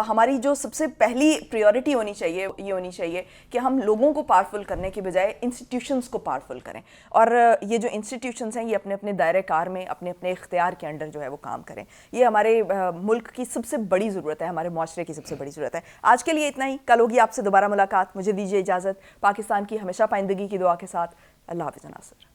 हमारी जो सबसे पहली प्रायोरिटी होनी चाहिए ये होनी चाहिए कि हम लोगों को पावरफुल करने के बजाय इंस्टीट्यूशंस को पावरफुल करें, और ये जो इंस्टीट्यूशंस हैं ये अपने अपने दायरे कार में अपने अपने इख्तियार के अंडर जो है वो काम करें। ये हमारे मुल्क की सबसे बड़ी ज़रूरत है, हमारे माशरे की सबसे बड़ी ज़रूरत है। आज के लिए इतना ही, कल होगी आपसे दोबारा मुलाकात। मुझे दीजिए इजाज़त, पाकिस्तान की हमेशा पाइंदगी की दुआ के साथ। अल्लाह हाफ़िज़ नासिर।